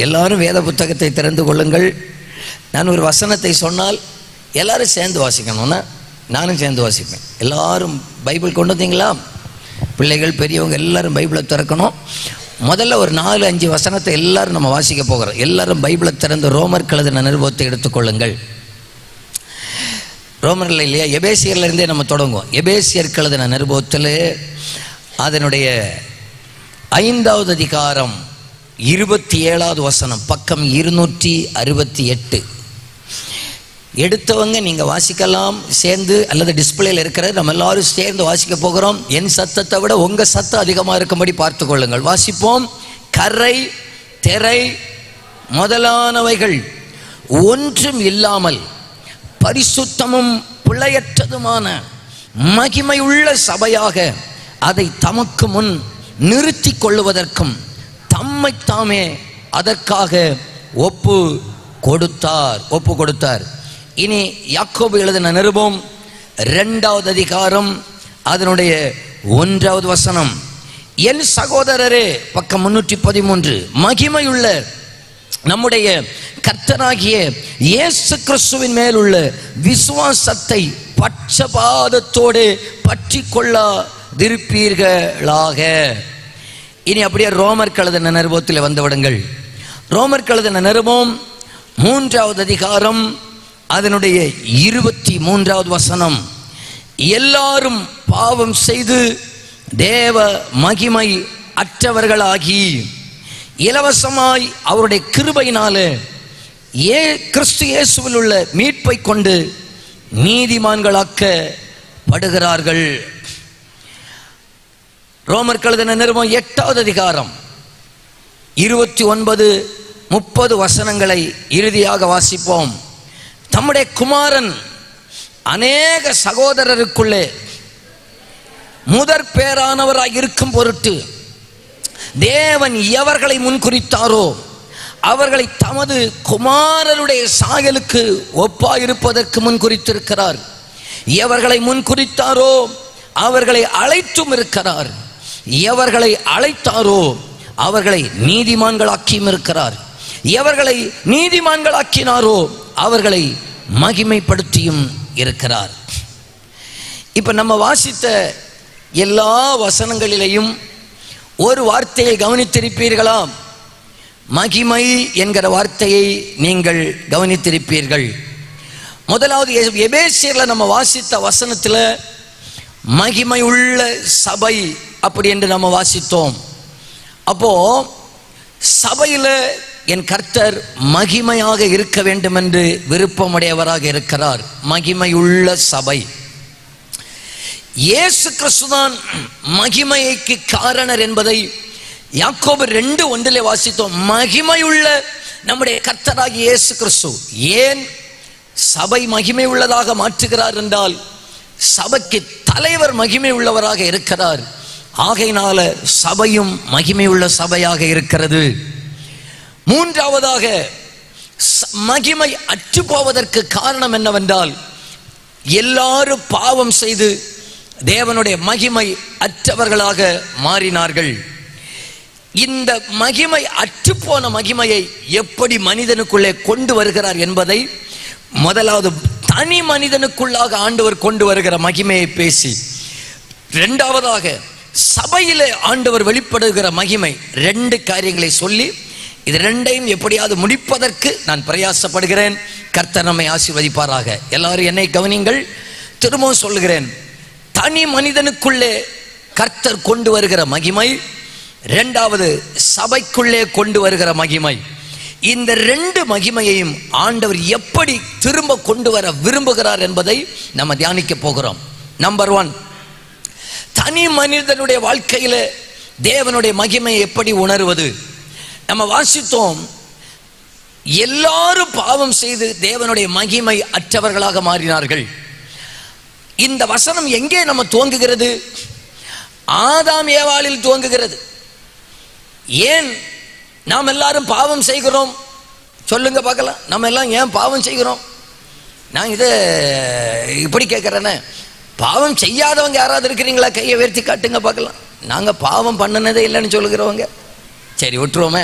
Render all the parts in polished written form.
எல்லாரும் வேத புத்தகத்தை திறந்து கொள்ளுங்கள். நான் ஒரு வசனத்தை சொன்னால் எல்லாரும் சேர்ந்து வாசிக்கணும்னா நானும் சேர்ந்து வாசிப்பேன். எல்லாரும் பைபிள் கொண்டு வந்தீங்களா? பிள்ளைகள் பெரியவங்க எல்லாரும் பைபிளை திறக்கணும். முதல்ல ஒரு 4-5 வசனத்தை எல்லாரும் நம்ம வாசிக்க போகிறோம். எல்லாரும் பைபிளை திறந்து ரோமர் எழுதின நிருபத்தை எடுத்துக்கொள்ளுங்கள். ரோமரில் இல்லையா, எபேசியர்லேருந்தே நம்ம தொடங்குவோம். எபேசியர் எழுதின நிருபத்தில் அதனுடைய 5வது அதிகாரம் 27வது வசனம், பக்கம் 268. எடுத்தவங்க நீங்கள் வாசிக்கலாம் சேர்ந்து, அல்லது டிஸ்பிளேல இருக்கிற நம்ம எல்லாரும் சேர்ந்து வாசிக்க போகிறோம். என் சத்தத்தை விட உங்கள் சத்தம் அதிகமாக இருக்கும்படி பார்த்து கொள்ளுங்கள். வாசிப்போம். கரை திரை முதலானவைகள் ஒன்றும் இல்லாமல் பரிசுத்தமும் பிழையற்றதுமான மகிமையுள்ள சபையாக அதை தமக்கு முன் நிறுத்தி கொள்ளுவதற்கும் தம்மைத்தாமே அதற்காக ஒப்பு கொடுத்தார். இனி யாக்கோபு எழுதின நிருபம் 2வது அதிகாரம் அதனுடைய 1வது வசனம். என் சகோதரரே, பக்கம் 313, மகிமையுள்ள நம்முடைய கர்த்தராகிய இயேசு கிறிஸ்துவின் மேல் உள்ள விசுவாசத்தை பட்சபாதத்தோடு பற்றி கொள்ளாதிருப்பீர்களாக. இனி அப்படியே ரோமர் எழுதின நிருபத்தில் வந்து விடுங்கள். ரோமர் எழுதின நிருபம் 3வது அதிகாரம் அதனுடைய 23வது வசனம். எல்லாரும் பாவம் செய்து தேவ மகிமை அற்றவர்களாகி இலவசமாய் அவருடைய கிருபையினாலே கிறிஸ்து இயேசுவில் உள்ள மீட்பை கொண்டு நீதிமான்களாக்கப்படுகிறார்கள். ரோமர் எழுதின நிருபம் 8வது அதிகாரம் 29-30 வசனங்களை இறுதியாக வாசிப்போம். தம்முடைய குமாரன் அநேக சகோதரருக்குள்ளே முதற் பேரானவராய் இருக்கும் பொருட்டு தேவன் எவர்களை முன்குறித்தாரோ அவர்களை தமது குமாரனுடைய சாயலுக்கு ஒப்பாயிருப்பதற்கு முன்குறித்திருக்கிறார். எவர்களை முன்குறித்தாரோ அவர்களை அழைத்தும் இருக்கிறார். எவர்களை அழைத்தாரோ அவர்களை நீதிமான்களாக்கியும் இருக்கிறார். எவர்களை நீதிமான்களாக்கினாரோ அவர்களை மகிமைப்படுத்தியும் இருக்கிறார். இப்ப நம்ம வாசித்த எல்லா வசனங்களிலேயும் ஒரு வார்த்தையை கவனித்திருப்பீர்களா? மகிமை என்கிற வார்த்தையை நீங்கள் கவனித்திருப்பீர்கள். முதலாவது எபேசியர்ல நம்ம வாசித்த வசனத்தில் மகிமை உள்ள சபை அப்படி என்று நம்ம வாசித்தோம். அப்போ சபையில் என் கர்த்தர் மகிமையாக இருக்க வேண்டும் என்று விருப்பமுடையவராக இருக்கிறார். மகிமையுள்ள சபை. இயேசு கிறிஸ்துதான் மகிமைக்கு காரணர் என்பதை யாக்கோபு 2:1 வாசித்தோம். மகிமையுள்ள நம்முடைய கர்த்தராகிய இயேசு கிறிஸ்து ஏன் சபை மகிமை உள்ளதாக மாற்றுகிறார் என்றால், சபைக்கு தலைவர் மகிமை உள்ளவராக இருக்கிறார். ஆகையினால சபையும் மகிமை உள்ள சபையாக இருக்கிறது. மூன்றாவதாக, மகிமை அற்று போவதற்கு காரணம் என்னவென்றால், எல்லாரும் பாவம் செய்து தேவனுடைய மகிமை அற்றவர்களாக மாறினார்கள். இந்த மகிமை அற்றுப்போன மகிமையை எப்படி மனிதனுக்குள்ளே கொண்டு வருகிறார் என்பதை முதலாவது தனி மனிதனுக்குள்ளாக ஆண்டவர் கொண்டு வருகிற மகிமையை பேசி, இரண்டாவதாக சபையிலே ஆண்டவர் வெளிப்படுகிற மகிமை, 2 காரியங்களை சொல்லி இது 2ஐயும் எப்படியாவது முடிப்பதற்கு நான் பிரயாசப்படுகிறேன். கர்த்தர் நம்மை ஆசீர்வதிப்பாராக. எல்லாரும் என்னை கவனிங்கள். திரும்பவும் சொல்லுகிறேன். தனி மனிதனுக்குள்ளே கர்த்தர் கொண்டு வருகிற மகிமை, இரண்டாவது சபைக்குள்ளே கொண்டு வருகிற மகிமை. இந்த 2 மகிமையையும் ஆண்டவர் எப்படி திரும்ப கொண்டு வர விரும்புகிறார் என்பதை நம்ம தியானிக்க போகிறோம். நம்பர் 1, தனி மனிதனுடைய வாழ்க்கையில தேவனுடைய மகிமையை எப்படி உணர்வது? நம்ம வாசித்தோம், எல்லாரும் பாவம் செய்து தேவனுடைய மகிமை அற்றவர்களாக மாறினார்கள். இந்த வசனம் எங்கே நம்ம துவங்குகிறது? ஆதாம் ஏவாளில் துவங்குகிறது. ஏன் நாம் எல்லாரும் பாவம் செய்கிறோம்? சொல்லுங்க பார்க்கலாம். நம்ம எல்லாம் ஏன் பாவம் செய்கிறோம்? நான் இதை இப்படி கேட்குறேன்னு, பாவம் செய்யாதவங்க யாராவது இருக்கிறீங்களா? கையை உயர்த்தி காட்டுங்க பார்க்கலாம். நாங்கள் பாவம் பண்ணினதே இல்லைன்னு சொல்லுகிறவங்க. சரி, விட்டுருவோமே.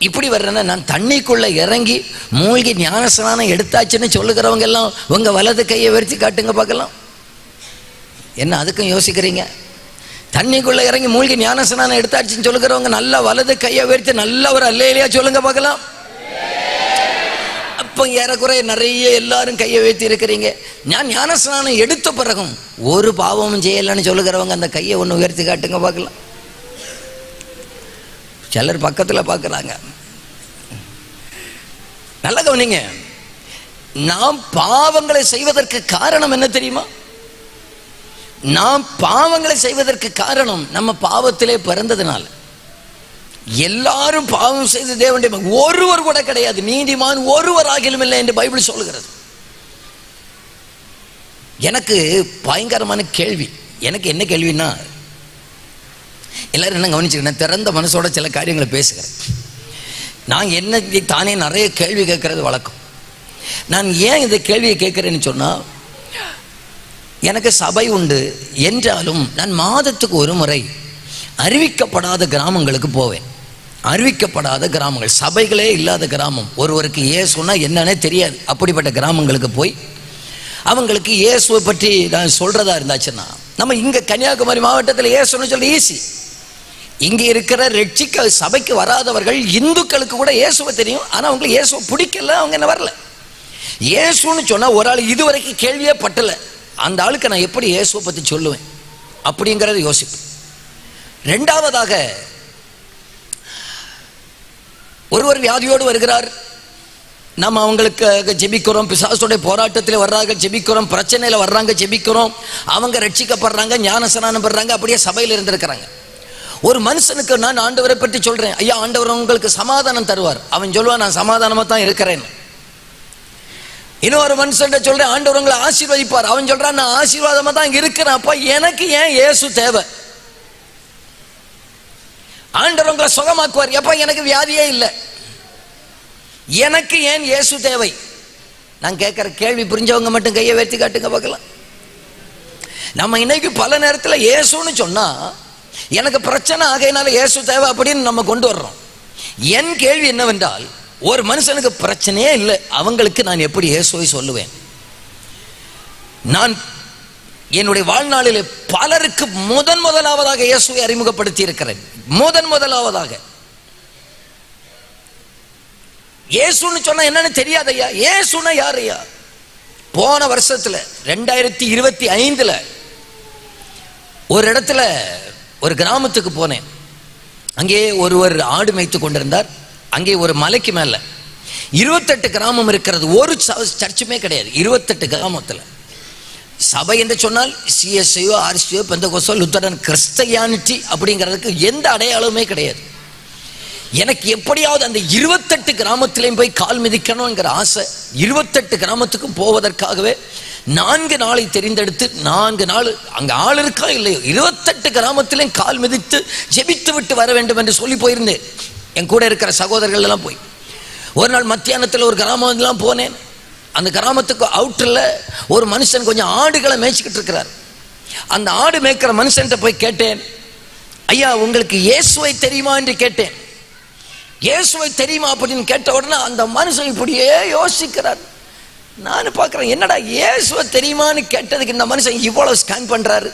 இப்படி வர்றேன்னா, நான் தண்ணிக்குள்ள இறங்கி மூழ்கி ஞானஸ்நானம் எடுத்தாச்சுன்னு சொல்லுகிறவங்க எல்லாம் உங்க வலது கையை வெறிச்சு காட்டுங்க பார்க்கலாம். என்ன அதுக்கும் யோசிக்கிறீங்க? தண்ணிக்குள்ள இறங்கி மூழ்கி ஞானஸ்நானம் எடுத்தாச்சுன்னு சொல்லுகிறவங்க நல்லா வலது கையை வெறித்து நல்ல ஒரு அல்லேலியா சொல்லுங்க பார்க்கலாம். அப்போ ஏறக்குறைய நிறைய எல்லாரும் கையை வைத்து இருக்கிறீங்க. நான் ஞானஸ்நானம் எடுத்த பிறகும் ஒரு பாவமும் செய்யலைன்னு சொல்லுகிறவங்க அந்த கையை ஒன்று உயர்த்தி காட்டுங்க பார்க்கலாம். சிலர் பக்கத்தில் பார்க்குறாங்க. நல்ல கவனிங்க. நாம் பாவங்களை செய்வதற்கு காரணம் என்ன தெரியுமா? நாம் பாவங்களை செய்வதற்கு காரணம் நம்ம பாவத்திலே பிறந்ததுனால. எல்லாரும் பாவம் செய்து தேவனுடைய ஒருவர் கூட கிடையாது, நீதிமான் ஒருவர் ஆகிலும் இல்லை என்று பைபிள் சொல்கிறது. எனக்கு பயங்கரமான கேள்வி. எனக்கு என்ன கேள்வின்னா, எல்லாரும் என்ன கவனிச்சுக்கிறேன், திறந்த மனசோட சில காரியங்களை பேசுகிறேன். நான் என்ன தானே நிறைய கேள்வி கேட்கறது வழக்கம். நான் ஏன் இந்த கேள்வியை கேட்கிறேன்னு சொன்னால், எனக்கு சபை உண்டு என்றாலும் நான் மாதத்துக்கு ஒரு முறை அறிவிக்கப்படாத கிராமங்களுக்கு போவேன். அறிவிக்கப்படாத கிராமங்கள், சபைகளே இல்லாத கிராமம், ஒருவருக்கு இயேசுன்னா என்னன்னே தெரியாது, அப்படிப்பட்ட கிராமங்களுக்கு போய் அவங்களுக்கு இயேசுவை பற்றி நான் சொல்றதா இருந்தாச்சுன்னா, நம்ம இங்கே கன்னியாகுமரி மாவட்டத்தில் இயேசுன்னு சொல்லி ஈஸி. இங்கே இருக்கிற ரட்சிக்க சபைக்கு வராதவர்கள் இந்துக்களுக்கு கூட இயேசுவை தெரியும், ஆனால் அவங்களுக்கு இயேசுவை பிடிக்கல, அவங்க என்ன வரல. இயேசுன்னு சொன்னால் ஒரு ஆள் இதுவரைக்கும் கேள்வியே பட்டலை, அந்த ஆளுக்கு நான் எப்படி இயேசுவை பற்றி சொல்லுவேன் அப்படிங்கிறத யோசிப்பேன். ரெண்டாவதாக, ஒருவர் வியாதியோடு வருகிறார், நம்ம அவங்களுக்கு ஜெபிக்கிறோம். பிசாசுடைய போராட்டத்தில் வர்றாங்க, ஜெபிக்கிறோம். பிரச்சனையில் வர்றாங்க, ஜெபிக்கிறோம். அவங்க ரட்சிக்கப்படுறாங்க, ஞானஸ்நானம் பெறாங்க, அப்படியே சபையில் இருந்திருக்கிறாங்க. ஒரு மனுஷனுக்கு நான் ஆண்டவரை பற்றி சொல்றேன், ஐயா ஆண்டவர் உங்களுக்கு சமாதானம் தருவார். அவன் சொல்லுவான், நான் சமாதானமா தான் இருக்கிறேன். இன்னொரு மனுஷன் சொல்றேன், ஆண்டவர் உங்களை ஆசீர்வதிப்பார். அவன் சொல்றான், நான் ஆசீர்வாதமா தான் இருக்கிறேன். அப்ப எனக்கு ஏன் இயேசு தேவை? ஆண்டவர் உங்களை சுகமாக்குவார். எப்ப எனக்கு வியாதியே இல்லை, எனக்கு ஏன் இயேசு தேவை? நான் கேட்கிற கேள்வி புரிஞ்சவங்க மட்டும் கையை வைத்து காட்டுங்க பார்க்கலாம். நம்ம இன்னைக்கு பல நேரத்தில் இயேசுன்னு சொன்னா எனக்கு பிரச்சனை ஆகையினால இயேசு தேவை அப்படின்னு நம்ம கொண்டு வர்றோம். என் கேள்வி என்னவென்றால், ஒரு மனுஷனுக்கு பிரச்சனையே இல்லை, அவங்களுக்கு நான் எப்படி இயேசுவை சொல்லுவேன்? நான் என்னுடைய வாழ்நாளில் பலருக்கு முதலாவதாக இயேசுவை அறிமுகப்படுத்தி இருக்கிறேன். முதலாவதாக இயேசுன்னு சொன்னா என்னன்னு தெரியாது ஐயா. இயேசுன்னா யார் ஐயா? போன வருஷத்துல 2025 ஒரு இடத்துல ஒரு கிராமத்துக்கு போனேன். அங்கே ஒருவர் ஆடு மேய்த்து கொண்டிருந்தார். அங்கே ஒரு மலைக்கு மேல 28 கிராமம் இருக்கிறது, ஒரு சர்ச்சுமே கிடையாது. 28 கிராமத்தில் சபை என்று சொன்னால் சிஎஸ்ஐயோ ஆர்சியோ பெந்தகோஸ்தோ லுத்தரன் கிறிஸ்டியானிட்டி அப்படிங்கிறதுக்கு எந்த அடையாளமே கிடையாது. எனக்கு எப்படியாவது அந்த 28 கிராமத்திலையும் போய் கால் மிதிக்கணும்ங்கிற ஆசை. 28 கிராமத்துக்கும் போவதற்காகவே 4 நாளை தெரிந்தெடுத்து 4 நாள் அங்கே ஆள் இருக்கா இல்லையோ 28 கிராமத்திலையும் கால் மிதித்து ஜெபித்து விட்டு வர வேண்டும் என்று சொல்லி போயிருந்தேன். என் கூட இருக்கிற சகோதரர்கள் எல்லாம் போய் ஒரு நாள் மத்தியானத்தில் ஒரு கிராமம் போனேன். அந்த கிராமத்துக்கு அவுட்டரில் ஒரு மனுஷன் கொஞ்சம் ஆடுகளை மேய்ச்சிக்கிட்டு இருக்கிறார். அந்த ஆடு மேய்க்கிற மனுஷன்ட்ட போய் கேட்டேன், ஐயா உங்களுக்கு இயேசுவை தெரியுமா என்று கேட்டேன். இயேசுவை தெரியுமா அப்படின்னு கேட்ட உடனே அந்த மனுஷன் இப்படியே யோசிக்கிறார். நான் பார்க்குறேன், என்னடா இயேசுவை தெரியுமான்னு கேட்டதுக்கு இந்த மனுஷன் இவ்வளவு ஸ்கேன் பண்ணுறாரு.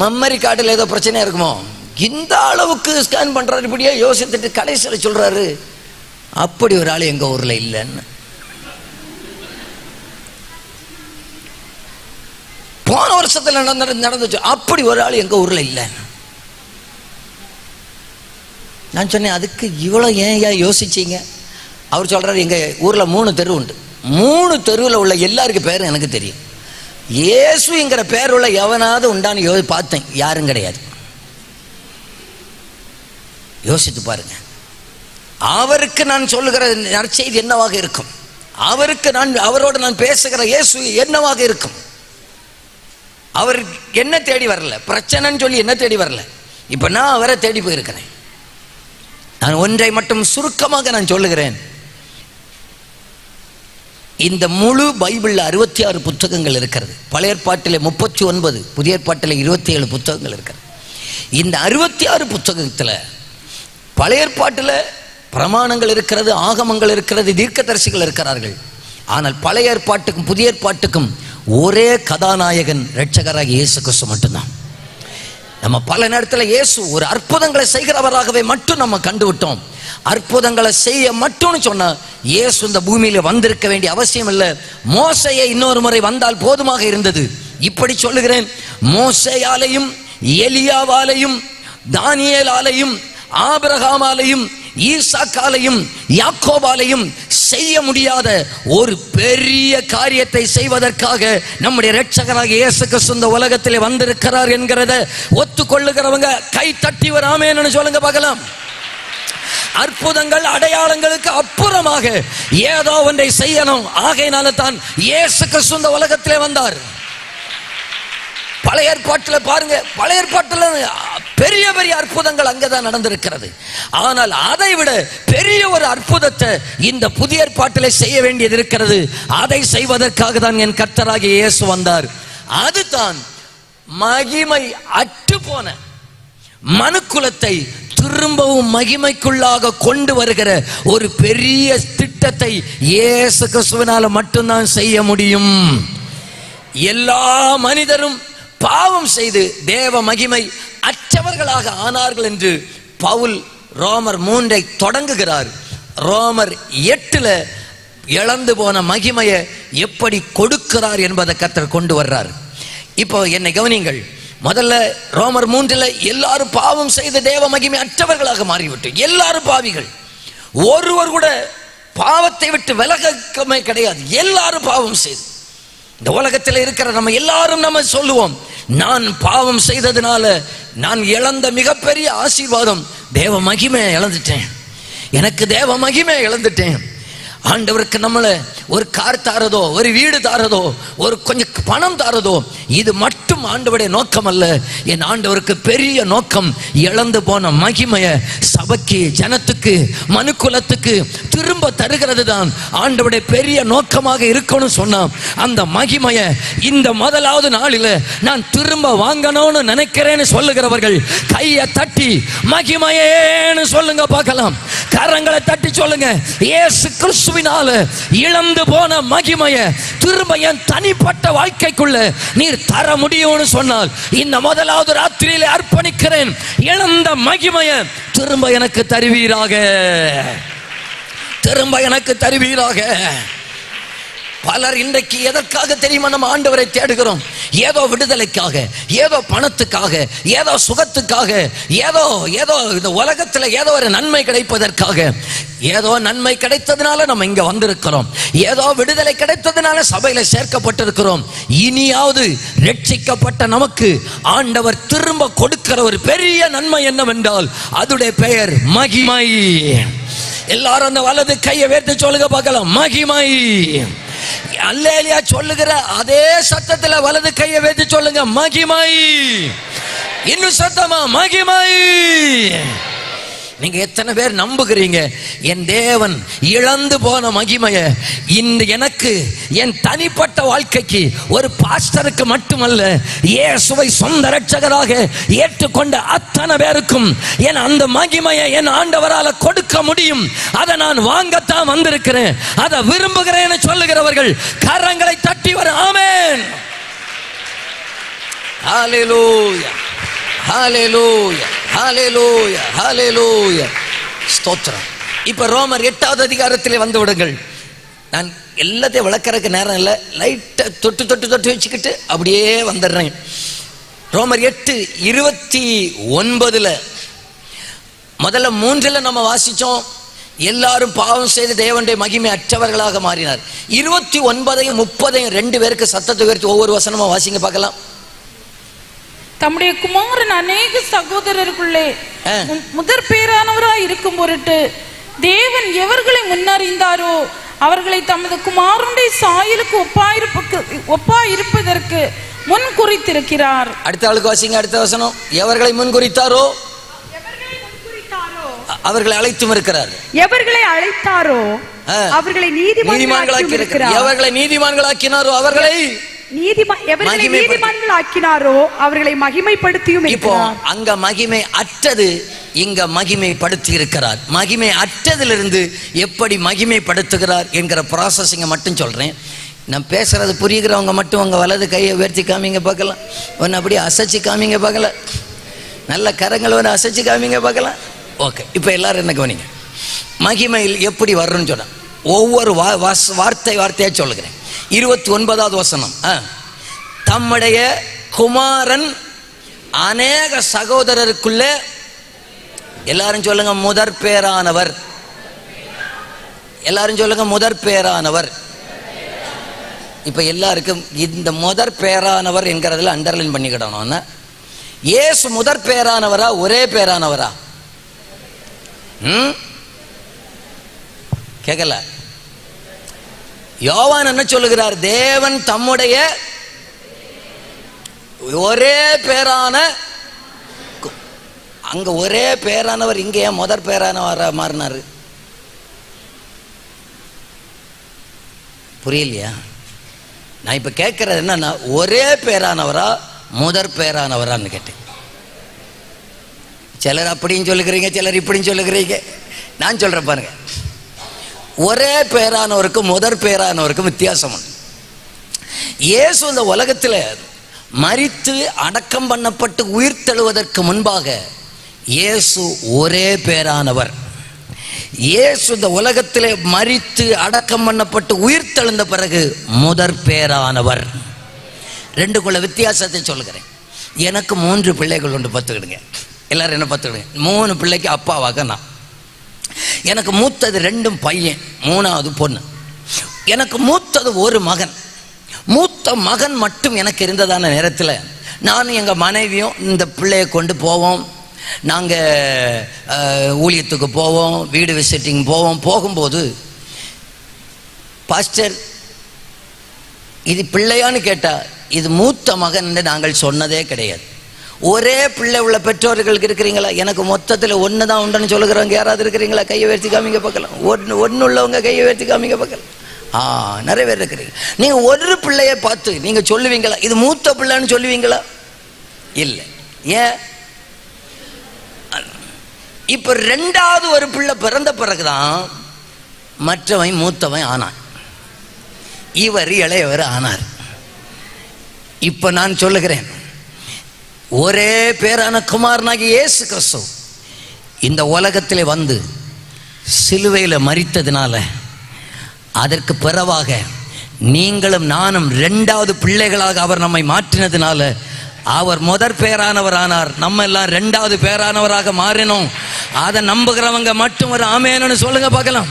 மெமரி கார்டில் ஏதோ பிரச்சனையாக இருக்குமோ, இந்த அளவுக்கு ஸ்கேன் பண்ணுறாரு. இப்படியே யோசித்துட்டு கடைசியில் சொல்கிறாரு, அப்படி ஒரு ஆள் எங்கள் ஊரில் இல்லைன்னு. போன வருஷத்தில் நடந்துச்சு, அப்படி ஒரு ஆள் எங்கள் ஊரில் இல்லைன்னு. நான் சொன்னேன், அதுக்கு இவ்வளோ ஏன் யோசிச்சிங்க? அவர் சொல்கிறார், எங்கள் ஊரில் 3 தெரு உண்டு. 3 தெருவில் உள்ள எல்லாருக்கு பேரும் எனக்கு தெரியும். இயேசுங்கிற பேர் உள்ள எவனாவது உண்டான்னு பார்த்தேன், யாரும் கிடையாது. யோசித்து பாருங்க, அவருக்கு நான் சொல்லுகிற நற்செய்தி என்னவாக இருக்கும்? அவருக்கு அவரோடு நான் பேசுகிற இயேசு என்னவாக இருக்கும்? அவர் என்ன தேடி வரல, பிரச்சனைன்னு சொல்லி என்ன தேடி வரல. இப்ப நான் அவரை தேடி போயிருக்கிறேன். நான் ஒன்றை மட்டும் சுருக்கமாக நான் சொல்லுகிறேன், இந்த முழு பைபிள்ல 66 புத்தகங்கள் இருக்கிறது. பழைய ஏற்பாட்டில் 39, புதிய ஏற்பாட்டில் 27 புத்தகங்கள் இருக்கிறது. இந்த 66 புத்தகத்தில் பழைய ஏற்பாட்டில் பிரமாணங்கள் இருக்கிறது, ஆகமங்கள் இருக்கிறது, தீர்க்கதரிசிகள் இருக்கிறார்கள். ஆனால் பழைய ஏற்பாட்டுக்கும் புதிய ஏற்பாட்டுக்கும் ஒரே கதாநாயகன் இரட்சகராக இயேசு கிறிஸ்து மட்டும்தான். நம்ம பல நேரத்தில் இயேசு ஒரு அற்புதங்களை செய்கிறவராகவே மட்டும் நம்ம கண்டுவிட்டோம். அற்புதங்களை செய்ய மட்டும்னு சொன்னா இயேசு இந்த பூமியில வந்திருக்க வேண்டிய அவசியம் இல்லை. மோசையை இன்னொரு முறை வந்தால் போதுமாக இருந்தது. இப்படி சொல்லுகிறேன், மோசேயாலையும் எலியாவாலையும் தானியேலாலையும் ஆபிரகாமாலையும் ஈசாக்காலையும் யாக்கோபாலையும் செய்ய முடியாத ஒரு பெரிய காரியத்தை செய்வதற்காக நம்முடைய இரட்சகராக இயேசு கிறிஸ்து இந்த உலகத்திலே வந்திருக்கிறார் என்கிறத ஒத்துக்கொள்ளுகிறவங்க கை தட்டி வராமேன்னு சொல்லுங்க பார்க்கலாம். அற்புதங்கள் அடையாளங்களுக்கு அப்புறமாக ஏதோ ஒன்றை செய்யணும். ஆகையினால தான் இயேசு கிறிஸ்து இந்த உலகத்திலே வந்தார். பழைய ஏற்பாட்டில் பாருங்க, பழைய ஏற்பாட்டில் பெரிய பெரிய அற்புதங்கள் அங்கதான் நடந்திருக்கிறது. ஆனால் அதை விட பெரிய ஒரு அற்புதத்தை இந்த புதிய ஏற்பாட்டிலே செய்ய வேண்டியது இருக்கிறது. அதை செய்வதற்காக தான் என் கர்த்தராகிய இயேசு வந்தார். அதுதான் மகிமை அற்று போன மனுக்குலத்தை திரும்பவும் மகிமைக்குள்ளாக கொண்டு வருகிற ஒரு பெரிய திட்டத்தை இயேசு கிறிஸ்துவினால மட்டும்தான் செய்ய முடியும். எல்லா மனிதரும் பாவம் செய்து தேவ மகிமை அற்றவர்களாக ஆனார்கள் என்று பவுல் ரோமர் 3 தொடங்குகிறார். ரோமர் 8 இழந்து போன மகிமையை எப்படி கொடுக்கிறார் என்பதை கர்த்தர் கொண்டு வர்றார். இப்போ என்னை கவனிங்கள். முதல்ல ரோமர் 3 எல்லாரும் பாவம் செய்த தேவ மகிமை அற்றவர்களாக மாறிவிட்டு எல்லாரும் பாவிகள். ஒருவர் கூட பாவத்தை விட்டு விலகமே கிடையாது. எல்லாரும் பாவம் செய்து இந்த உலகத்தில் இருக்கிற நம்ம எல்லாரும் நம்ம சொல்லுவோம், நான் பாவம் செய்ததுனால நான் இழந்த மிகப்பெரிய ஆசீர்வாதம் தேவ மகிமையை இழந்துட்டேன், எனக்கு தேவ மகிமையை இழந்துட்டேன். ஆண்டவருக்கு நம்மளை ஒரு கார் தாரதோ, ஒரு வீடு தாரதோ, ஒரு கொஞ்சம் பணம் தாரதோ இது மட்டும் ஆண்டவருடைய நோக்கம் அல்ல. என் ஆண்டவருக்கு பெரிய நோக்கம் இழந்து போன மகிமையை சபைக்கு, ஜனத்துக்கு, மனுக்குலத்துக்கு திரும்ப தருகிறது தான் ஆண்டவருடைய பெரிய நோக்கமாக இருக்கணும். சொன்னா அந்த மகிமையை இந்த முதலாவது நாளில் நான் திரும்ப வாங்கணும்னு நினைக்கிறேன்னு சொல்லுகிறவர்கள் கையை தட்டி மகிமையேன்னு சொல்லுங்க பார்க்கலாம். கரங்களை தட்டி சொல்லுங்க, இயேசு கிறிஸ்துவினால இழந்து போன மகிமையை திரும்ப என் தனிப்பட்ட வாழ்க்கைக்குள்ள நீர் தர முடியும்னு சொன்னால் இந்த முதலாவது ராத்திரியிலே அர்ப்பணிக்கிறேன். இழந்த மகிமையை திரும்ப எனக்கு தருவீராக, திரும்ப எனக்கு தருவீராக. பலர் இன்றைக்கு எதற்காக தெரியுமா நம்ம ஆண்டவரை தேடுகிறோம்? ஏதோ விடுதலைக்காக, ஏதோ பணத்துக்காக, ஏதோ சுகத்துக்காக, ஏதோ ஏதோ இந்த உலகத்தில் ஏதோ ஒரு நன்மை கிடைப்பதற்காக. ஏதோ நன்மை கிடைத்ததுனால நம்ம இங்க வந்திருக்கிறோம், ஏதோ விடுதலை கிடைத்ததுனால சபையில சேர்க்கப்பட்டிருக்கிறோம். இனியாவது ரட்சிக்கப்பட்ட நமக்கு ஆண்டவர் திரும்ப கொடுக்கிற ஒரு பெரிய நன்மை என்னவென்றால் அதுடைய பெயர் மகிமை. எல்லாரும் அந்த வலது கையை உயர்த்தி சொல்லுங்க பார்க்கலாம், மகிமை. அல்லேலூயா சொல்லுகிற அதே சத்தத்தில் வலது கையை வைத்து சொல்லுங்க, மகிமை. இன்னும் சத்தமா, மகிமை. நீங்க எத்தனை பேர் நம்புகிறீங்க என் தேவன் இழந்து போன மகிமையை இந்த எனக்கு என் தனிப்பட்ட வாழ்க்கைக்கு ஒரு பாஸ்டருக்கு மட்டுமல்ல இயேசுவை சொந்த இரட்சகராக ஏற்றுக்கொண்ட அத்தனை பேருக்கும் என் அந்த மகிமையை என் ஆண்டவரால் கொடுக்க முடியும். அதை நான் வாங்கத்தான் வந்திருக்கிறேன், அதை விரும்புகிறேன்னு சொல்லுகிறவர்கள் கரங்களை தட்டி வர. ஆமென். ஹல்லேலூயா, ஹல்லேலூயா, ஹல்லேலூயா, ஹல்லேலூயா. ஸ்தோத்திரம். இப்ப ரோமர் 8வது அதிகாரத்திலே வந்து விடுங்கள். நான் எல்லாத்தையும் விளக்கறதுக்கு நேரம் இல்லை, லைட்டை தொட்டு தொட்டு தொட்டு வச்சுக்கிட்டு அப்படியே வந்துடுறேன். ரோமர் 8:29 முதல்ல 3 நம்ம வாசிச்சோம், எல்லாரும் பாவம் செய்து தேவனுடைய மகிமை அற்றவர்களாக மாறினார். 29ஐயும் 30ஐயும் 2 பேருக்கு சத்தத்தை உயர்த்தி ஒவ்வொரு வசனமா வாசிங்க பார்க்கலாம். தம்முடைய குமாரன் அநேக சகோதரருக்குள்ளே முதற் பேரானவராய் இருக்கும் பொருட்டு தேவன் எவர்களை முன்னறிந்தாரோ அவர்களை தமது குமாரனுடைய சாயலுக்கு ஒப்பாயிருப்பதற்கு முன் குறித்திருக்கிறார். அடுத்த ஆளுக்கு வாசிங்க, அடுத்த வசனம். எவர்களை முன் குறித்தாரோ அவர்களை அழைத்தும் இருக்கிறார். எவர்களை அழைத்தாரோ அவர்களை நீதிமான்களாக்கினார். எவர்களை நீதிமான்களாக்கினாரோ அவர்களை நீதிமான்களாக்கினாரோ அவர்களை மகிமைப்படுத்தியும். இப்போ அங்க மகிமை அற்றது இங்க மகிமைப்படுத்தி இருக்கிறார். மகிமை அற்றதிலிருந்து எப்படி மகிமைப்படுத்துகிறார் என்கிற ப்ராசஸிங்க மட்டும் சொல்றேன். நான் பேசுறது புரிகிறவங்க மட்டும் உங்க வலது கையை உயர்த்தி காமிங்க பார்க்கலாம். ஒன்று அப்படியே அசைச்சு காமிங்க பார்க்கலாம். நல்ல கரங்களை ஒன்று அசைச்சு காமிங்க பார்க்கலாம். ஓகே, இப்போ எல்லாரும் என்ன கவனிங்க. மகிமையில் எப்படி வர்றோன்னு சொன்ன ஒவ்வொரு வார்த்தையாக சொல்லுகிறேன். 29வது வசனம். தம்முடைய குமாரன் அநேக சகோதரருக்குள்ள எல்லாரும் சொல்லுங்க முதற் பேரானவர். எல்லாரும் சொல்லுங்க முதற் பேரானவர். இப்ப எல்லாருக்கும் இந்த முதற் பேரானவர் என்கிறதுல அண்டர்லைன் பண்ணிக்கிடணும். இயேசு முதற் பேரானவரா ஒரே பேரானவரா? கேட்கல. யோவான் என்ன சொல்லுகிறார்? தேவன் தம்முடைய ஒரே பேரான, அங்க ஒரே பேரானவர், இங்க ஏன் முதற் பேரானவரா மாறினாரு? புரியலையா? நான் இப்ப கேட்கறது என்னன்னா, ஒரே பேரானவரா முதற் பேரானவரான்னு கேட்டேன். சிலர் அப்படியும் சொல்லுகிறீங்க, சிலர் இப்படியும் சொல்லுகிறீங்க. நான் சொல்றேன் பாருங்க, ஒரே பேரானவருக்கும் முதற் பேரானவருக்கும் வித்தியாசம் உண்டு. இயேசு இந்த உலகத்தில் மரித்து அடக்கம் பண்ணப்பட்டு உயிர் தழுவதற்கு முன்பாக இயேசு ஒரே பேரானவர். இயேசு இந்த உலகத்திலே மரித்து அடக்கம் பண்ணப்பட்டு உயிர் தெழுந்த பிறகு முதற் பேரானவர். ரெண்டுக்குள்ள வித்தியாசத்தை சொல்லுகிறேன். எனக்கு 3 பிள்ளைகள் உண்டு, பத்துக்கிடுங்க. எல்லாரும் என்ன பத்துக்கிடுங்க? 3 பிள்ளைக்கு அப்பாவாக நான். எனக்கு மூத்தது 2 பையன், 3வது பொண்ணு. எனக்கு மூத்தது ஒரு மகன். மூத்த மகன் மட்டும் எனக்கு இருந்ததான நேரத்தில் நானும் எங்கள் மனைவியும் இந்த பிள்ளையை கொண்டு போவோம். நாங்கள் ஊழியத்துக்கு போவோம், வீடு விசிட்டிங் போவோம். போகும்போது பாஸ்டர் இது பிள்ளையான்னு கேட்டால் இது மூத்த மகன் என்று நாங்கள் சொன்னதே கிடையாது. ஒரே பிள்ளை உள்ள பெற்றோர்களுக்கு இருக்கிறீங்களா? எனக்கு மொத்தத்தில் 1 தான் உண்டுன்னு சொல்லுகிறவங்க யாராவது இருக்கிறீங்களா? கையை உயர்த்தி காமிங்க பார்க்கலாம். ஒன்று உள்ளவங்க கையை உயர்த்தி காமிங்க பார்க்கலாம். நிறைய பேர் இருக்கிறீங்க. நீங்கள் ஒரு பிள்ளையை பார்த்து நீங்கள் சொல்லுவீங்களா இது மூத்த பிள்ளைன்னு சொல்லுவீங்களா? இல்லை. ஏன்? இப்போ 2வது ஒரு பிள்ளை பிறந்த பிறகுதான் மற்றவன் மூத்தவன் ஆனான், இவர் இளையவர் ஆனார். இப்போ நான் சொல்லுகிறேன், ஒரே பேரான குமாரனாகி இயேசு கிறிஸ்து இந்த உலகத்திலே வந்து சிலுவையில் மரித்ததினால, அதற்கு பிறவாக நீங்களும் நானும் 2வது பிள்ளைகளாக அவர் நம்மை மாற்றினதினால அவர் முதற் பேரானவர் ஆனார். நம்ம எல்லாம் 2வது பேரானவராக மாறினோம். அதை நம்புகிறவங்க மட்டும் ஒரு ஆமென்னு சொல்லுங்க பார்க்கலாம்.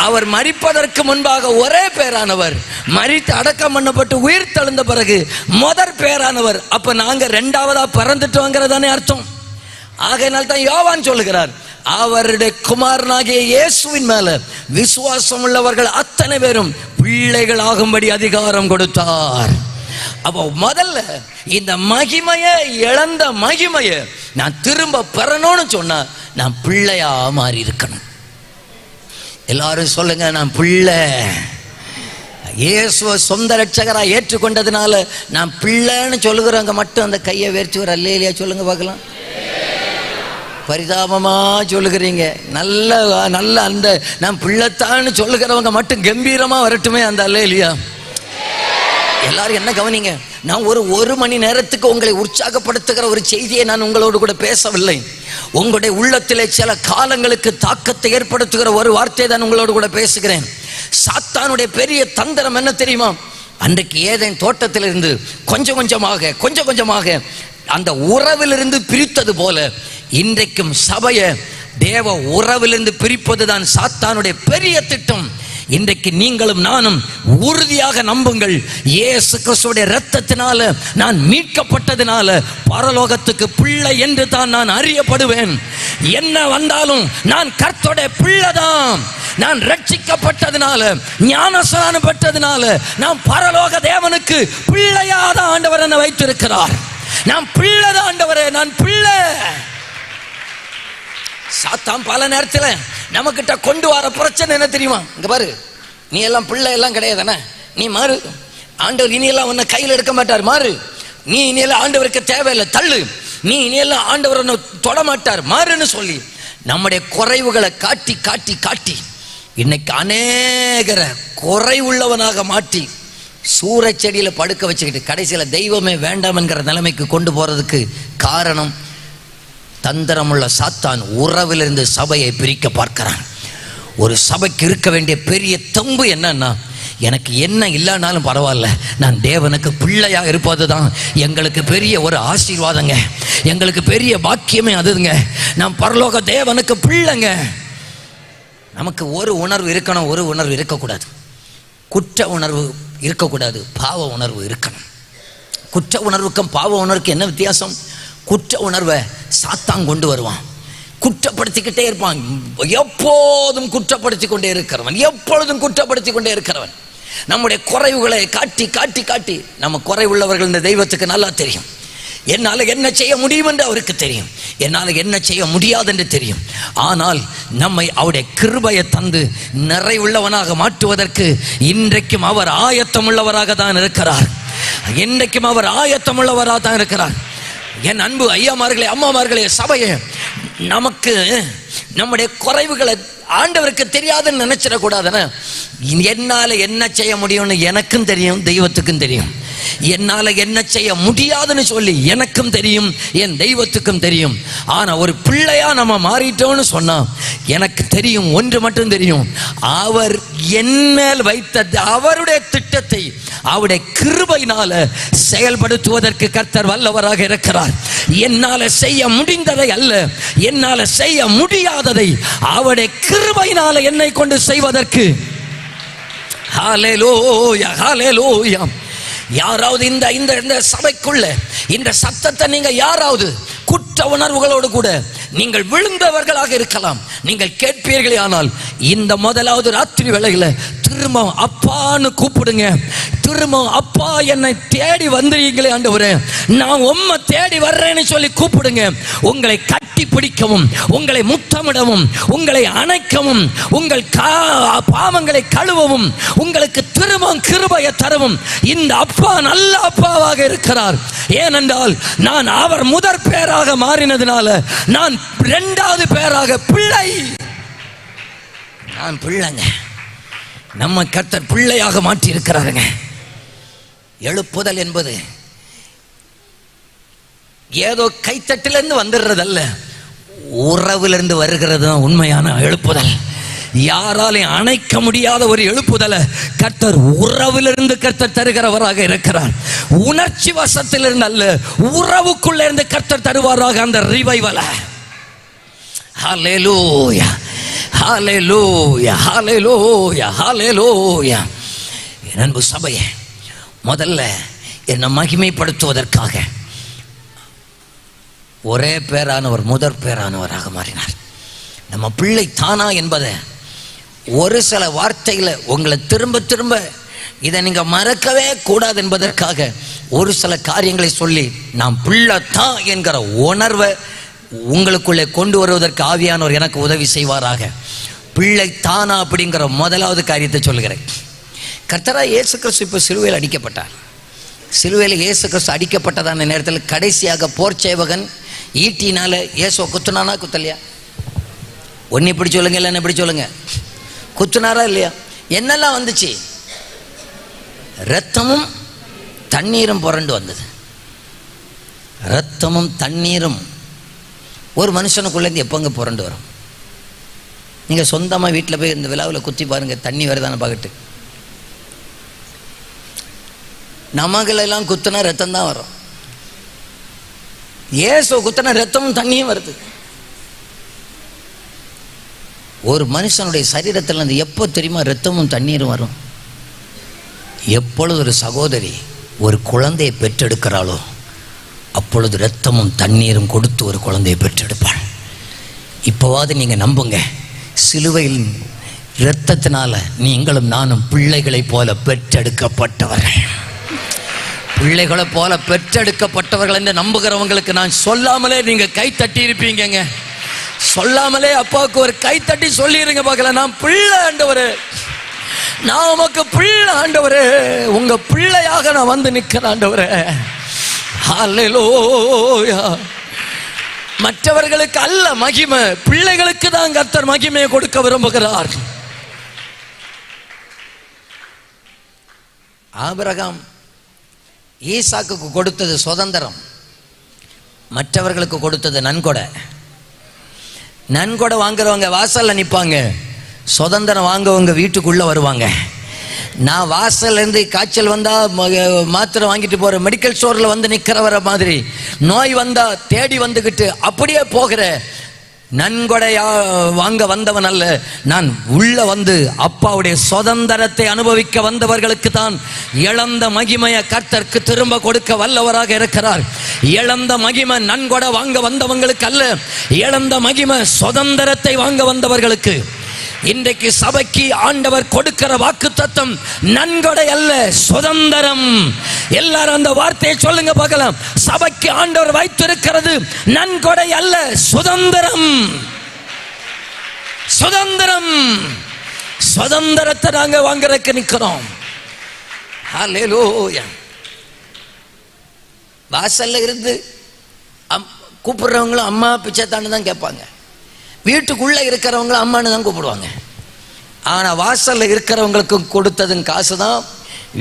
அவர் மரிப்பதற்கு முன்பாக ஒரே பேரானவர், மரித்து அடக்கம் பண்ணப்பட்டு உயிர் தெழுந்த பிறகு முதற் பேரானவர். அப்ப நாங்க 2வதா பிறந்துட்டோங்கிறதானே அர்த்தம். ஆகையினால் தான் யோவான் சொல்லுகிறார், அவருடைய குமாரனாகிய இயேசுவின் மேல விசுவாசம் உள்ளவர்கள் அத்தனை பேரும் பிள்ளைகள் ஆகும்படி அதிகாரம் கொடுத்தார். அப்போ முதல்ல இந்த மகிமையை, இழந்த மகிமையை நான் திரும்ப பெறணும்னு சொன்னா நான் பிள்ளையா மாறி இருக்கணும். எல்லாரும் சொல்லுங்க, நான் பிள்ளை. இயேசுவை சொந்த ரட்சகரா ஏற்றுக்கொண்டதுனால நான் பிள்ளைன்னு சொல்லுகிறவங்க மட்டும் அந்த கையை வேர்ச்சி ஒரு அல்லேலியா சொல்லுங்க பார்க்கலாம். பரிதாபமா சொல்லுகிறீங்க. நல்ல நல்ல அந்த நான் பிள்ளைத்தான்னு சொல்லுகிறவங்க மட்டும் கம்பீரமா வரட்டுமே அந்த அல்லேலியா. எல்லாரும் என்ன கவனிங்க, நான் ஒரு மணி நேரத்துக்கு உங்களை உற்சாகப்படுத்துகிற ஒரு செய்தியை நான் உங்களோடு கூட பேசவில்லை. உங்களுடைய உள்ளத்திலே சில காலங்களுக்கு தாக்கத்தை ஏற்படுத்துகிற ஒரு வார்த்தையை தான் உங்களோடு கூட பேசுகிறேன். சாத்தானுடைய பெரிய தந்திரம் என்ன தெரியுமா? அன்றைக்கு ஏதேன் தோட்டத்திலிருந்து கொஞ்சம் கொஞ்சமாக அந்த உறவிலிருந்து பிரித்தது போல இன்றைக்கும் சபையை தேவ உறவிலிருந்து பிரிப்பதுதான் சாத்தானுடைய பெரிய திட்டம். இன்றைக்கு நீங்களும் நானும் உறுதியாக நம்புங்கள், இயேசு கிறிஸ்துவின் இரத்தத்தினால நான் மீட்கப்பட்டதினால பரலோகத்துக்கு பிள்ளை என்று தான் நான் அறியப்படுவேன். என்ன வந்தாலும் நான் கர்த்தருடைய பிள்ளைதான். நான் ரட்சிக்கப்பட்டதினால, ஞானஸ்நானம் பெற்றதினால நான் பரலோக தேவனுக்கு பிள்ளையாத ஆண்டவர் என்னை வைத்திருக்கிறார். நான் பிள்ளைதான் ஆண்டவரே, நான் பிள்ளை. சாத்தான் பல நேரத்தில் நம்மகிட்ட கொண்டு வர பிரச்சனை என்ன தெரியுமா? இங்க பாரு, நீ எல்லாம் பிள்ளை எல்லாம் கிடையாதுண்ணே, நீ மாறு, ஆண்டவர் இனியெல்லாம் உன்னை கையில் எடுக்க மாட்டார், மாறு, நீ இனியெல்லாம் ஆண்டவருக்கு தேவையில்லை, தள்ளு. நீ இனியெல்லாம் ஆண்டவர் தொடமாட்டார் மாறுன்னு சொல்லி நம்முடைய குறைவுகளை காட்டி காட்டி காட்டி இன்னைக்கு அநேகரை குறைவுள்ளவனாக மாற்றி சூறைச்செடியில் படுக்க வச்சுக்கிட்டு கடைசியில் தெய்வமே வேண்டாம் என்கிற நிலைமைக்கு கொண்டு போறதுக்கு காரணம் தந்திரமுள்ள சாத்தான் உறவிலிருந்து சபையை பிரிக்க பார்க்கிறான். ஒரு சபைக்கு இருக்க வேண்டிய பெரிய தம்பு என்னன்னா, எனக்கு என்ன இல்லைனாலும் பரவாயில்ல, நான் தேவனுக்கு பிள்ளையா இருப்பது தான் எங்களுக்கு பெரிய ஒரு ஆசீர்வாதங்க, எங்களுக்கு பெரிய பாக்கியமே அதுங்க, நான் பரலோக தேவனுக்கு பிள்ளைங்க. நமக்கு ஒரு உணர்வு இருக்கணும், ஒரு உணர்வு இருக்கக்கூடாது. குற்ற உணர்வு இருக்கக்கூடாது, பாவ உணர்வு இருக்கணும். குற்ற உணர்வுக்கும் பாவ உணர்வுக்கு என்ன வித்தியாசம்? குற்ற உணர்வை சாத்தான் கொண்டு வருவான், குற்றப்படுத்திக்கிட்டே இருப்பான், எப்போதும் குற்றப்படுத்தி கொண்டே இருக்கிறவன், எப்பொழுதும் குற்றப்படுத்தி கொண்டே இருக்கிறவன். நம்முடைய குறைவுகளை காட்டி காட்டி காட்டி, நம்ம குறைவுள்ளவர்கள் இந்த தெய்வத்துக்கு நல்லா தெரியும். என்னால் என்ன செய்ய முடியும் என்று அவருக்கு தெரியும், என்னால் என்ன செய்ய முடியாது என்று தெரியும். ஆனால் நம்மை அவருடைய கிருபையை தந்து நிறைவுள்ளவனாக மாற்றுவதற்கு இன்றைக்கும் அவர் ஆயத்தம் உள்ளவராக தான் இருக்கிறார். இன்றைக்கும் அவர் ஆயத்தம் உள்ளவராக தான் இருக்கிறார். என் அன்பு ஐயாமார்களே, அம்மாமார்களே, சபையே, நமக்கு நம்முடைய குறைவுகளை ஆண்டவருக்கு தெரியாதுன்னு நினைச்சிடக்கூடாதுன்னு. என்னால் என்ன செய்ய முடியும்னு எனக்கும் தெரியும், தெய்வத்துக்கும் தெரியும். என்னால் என்ன செய்ய முடியாதுன்னு சொல்லி எனக்கும் தெரியும், என் தெய்வத்துக்கும் தெரியும். ஆனால் ஒரு பிள்ளையா நம்ம மாறிட்டோம்னு சொன்னா எனக்கு தெரியும், ஒன்று மட்டும் தெரியும், அவர் என்மேல் வைத்த அவருடைய திட்டத்தை அவருடைய கிருபையினால செயல்படுத்துவதற்கு கர்த்தர் வல்லவராக இருக்கிறார். என்னால் செய்ய முடிந்ததை அல்ல, என்னால் செய்ய முடியாததை அவருடைய கிருபையினால என்னை கொண்டு செய்வதற்கு. ஹல்லேலூயா, ஹல்லேலூயா. யாராவது இந்த இந்த இந்த சபைக்குள்ள இந்த சத்தத்தை நீங்க யாராவது குற்ற உணர்வுகளோடு கூட நீங்கள் விழுந்தவர்களாக இருக்கலாம், நீங்கள் கேட்பீர்களே. ஆனால் இந்த முதலாவது ராத்திரி வேளையில திரும்ப அப்பான்னு கூப்பிடுங்க. திரும்ப அப்பா என்னை தேடி வந்தீங்களே ஆண்டவரே, நான் உம்மை தேடி வர்றேன்னு சொல்லி கூப்பிடுங்க. உங்களை கட்டி பிடிக்கவும், உங்களை முத்தமிடவும், உங்களை அணைக்கவும், உங்கள் பாவங்களை கழுவவும், உங்களுக்கு திரும்ப கிருபையை தரவும் இந்த அப்பா நல்ல அப்பாவாக இருக்கிறார். ஏனென்றால் நான் அவர் முதற் பேராக மாறினதுனால நான் இரண்டாவது பேராக பிள்ளை. நான் பிள்ளைங்க, நம்ம கர்த்தர் பிள்ளையாக மாற்றி இருக்கிறாருங்க. எழுப்புதல் என்பது ஏதோ கைத்தட்டிலிருந்து வந்துடுறதல்ல, உறவிலிருந்து வருகிறது தான் உண்மையான எழுப்புதல். யாராலையும் அணைக்க முடியாத ஒரு எழுப்புதலை கர்த்தர் உறவிலிருந்து கர்த்தர் தருகிறவராக இருக்கிறார். உணர்ச்சி வசத்திலிருந்து அல்ல, உறவுக்குள்ள இருந்து கர்த்தர் தருவாராக அந்த ரிவைவலை. ஹல்லேலூயா, ஹல்லேலூயா, ஹல்லேலூயா, ஹல்லேலூயா. என் அன்பு சபையே, முதல்ல என்னை மகிமைப்படுத்துவதற்காக ஒரே பேரானவர் முதற் பேரானவராக மாறினார். நம்ம பிள்ளை தானா என்பதை ஒரு சில வார்த்தைகளை உங்களை திரும்ப திரும்ப இதை நீங்க மறக்கவே கூடாது என்பதற்காக ஒரு சில காரியங்களை சொல்லி நாம் பிள்ளை தான் என்கிற உணர்வை உங்களுக்குள்ளே கொண்டு வருவதற்கு ஆவியானவர் எனக்கு உதவி செய்வாராக. பிள்ளை தானா அப்படிங்கிற முதலாவது காரியத்தை சொல்லுகிறேன். கர்த்தராகிய இயேசு கிறிஸ்து இப்போ சிலுவையில் அடிக்கப்பட்டார். சிலுவையில் இயேசு கிறிஸ்து அடிக்கப்பட்டதான நேரத்தில் கடைசியாக போர் சேவகன் ஈட்டினால இயேசுவை குத்துனானா குத்தலையா? ஒன்று இப்படி சொல்லுங்க, இல்லைன்னு இப்படி சொல்லுங்க. குத்துனாரா இல்லையா? என்னெல்லாம் வந்துச்சு? ரத்தமும் தண்ணீரும் புரண்டு வந்தது. ரத்தமும் தண்ணீரும் ஒரு மனுஷனுக்குள்ளேருந்து எப்போங்க புரண்டு வரும்? நீங்கள் சொந்தமாக வீட்டில் போய் இந்த விழாவில் குத்தி பாருங்க, தண்ணி வருதான பார்க்கட்டு. நமகளெல்லாம் குத்துனா ரத்தம் தான் வரும். ஏசோ குத்துனா ரத்தமும் தண்ணியும் வருது. ஒரு மனுஷனுடைய சரீரத்தில் இருந்து எப்போ தெரியுமா ரத்தமும் தண்ணீரும் வரும்? எப்பொழுது ஒரு சகோதரி ஒரு குழந்தையை பெற்றெடுக்கிறாளோ அப்பொழுது ரத்தமும் தண்ணீரும் கொடுத்து ஒரு குழந்தையை பெற்றெடுப்பாள். இப்போவாது நீங்கள் நம்புங்க, சிலுவையில் இரத்தத்தினால நீங்களும் நானும் பிள்ளைகளைப் போல பெற்றெடுக்கப்பட்டவர்கள். பிள்ளைகளை போல பெற்றெடுக்கப்பட்டவர்கள் என்று நம்புகிறவங்களுக்கு நான் சொல்லாமலே நீங்க கை தட்டி இருப்பீங்க. சொல்லாமலே அப்பாவுக்கு ஒரு கை தட்டி சொல்லிருங்க பார்க்கல, நான் பிள்ளை ஆண்டவரே, நான் உமக்கு பிள்ளை ஆண்டவரே, உங்க பிள்ளையாக நான் வந்து நிற்கிறேன் ஆண்டவரே. ஹல்லேலூயா. மற்றவர்களுக்கு அல்ல மகிமை, பிள்ளைகளுக்கு தான் கர்த்தர் மகிமையை கொடுக்க விரும்புகிறார். ஆபிரகாம் ஈசாக்குக்கு கொடுத்தது சுதந்திரம், மற்றவர்களுக்கு கொடுத்தது நன்கொடை. நன்கொடை வாங்குறவங்க வாசல்ல நிற்பாங்க, சுதந்திரம் வாங்குவவங்க வீட்டுக்குள்ள வருவாங்க. நான் வாசல்ல இருந்து காய்ச்சல் வந்தா மாத்திரை வாங்கிட்டு போற மெடிக்கல் ஸ்டோர்ல வந்து நிக்கிறவர மாதிரி, நோய் வந்தா தேடி வந்துகிட்டு அப்படியே போகிற நன்கொடையா வாங்க வந்தவன் அல்ல. நான் உள்ள வந்து அப்பாவுடைய சுதந்திரத்தை அனுபவிக்க வந்தவர்களுக்கு தான் இழந்த மகிமையை கர்த்தருக்கு திரும்ப கொடுக்க வல்லவராக இருக்கிறார். இழந்த மகிமை நன்கொடை வாங்க வந்தவங்களுக்கு அல்ல, இழந்த மகிமை சுதந்திரத்தை வாங்க வந்தவர்களுக்கு. இன்றைக்கு சபைக்கு ஆண்டவர் கொடுக்கிற வாக்குத்தத்தம் நன்கொடை அல்ல, சுதந்திரம். எல்லாரும் அந்த வார்த்தையை சொல்லுங்க பார்க்கலாம். சபைக்கு ஆண்டவர் வைத்திருக்கிறது நன்கொடை அல்ல, சுதந்திரம். சுதந்திரம், சுதந்திரத்தை நாங்க வாங்குறதுக்கு நிக்கிறோம். ஹல்லேலூயா. வாசல்ல இருந்து கூப்பிடுறவங்களும் அம்மா பிச்சைத்தான்னு தான் கேட்பாங்க, வீட்டுக்குள்ள இருக்கிறவங்களும் அம்மானு தான் கூப்பிடுவாங்க. ஆனா வாசல்ல இருக்கிறவங்களுக்கு கொடுத்ததும் காசு தான்,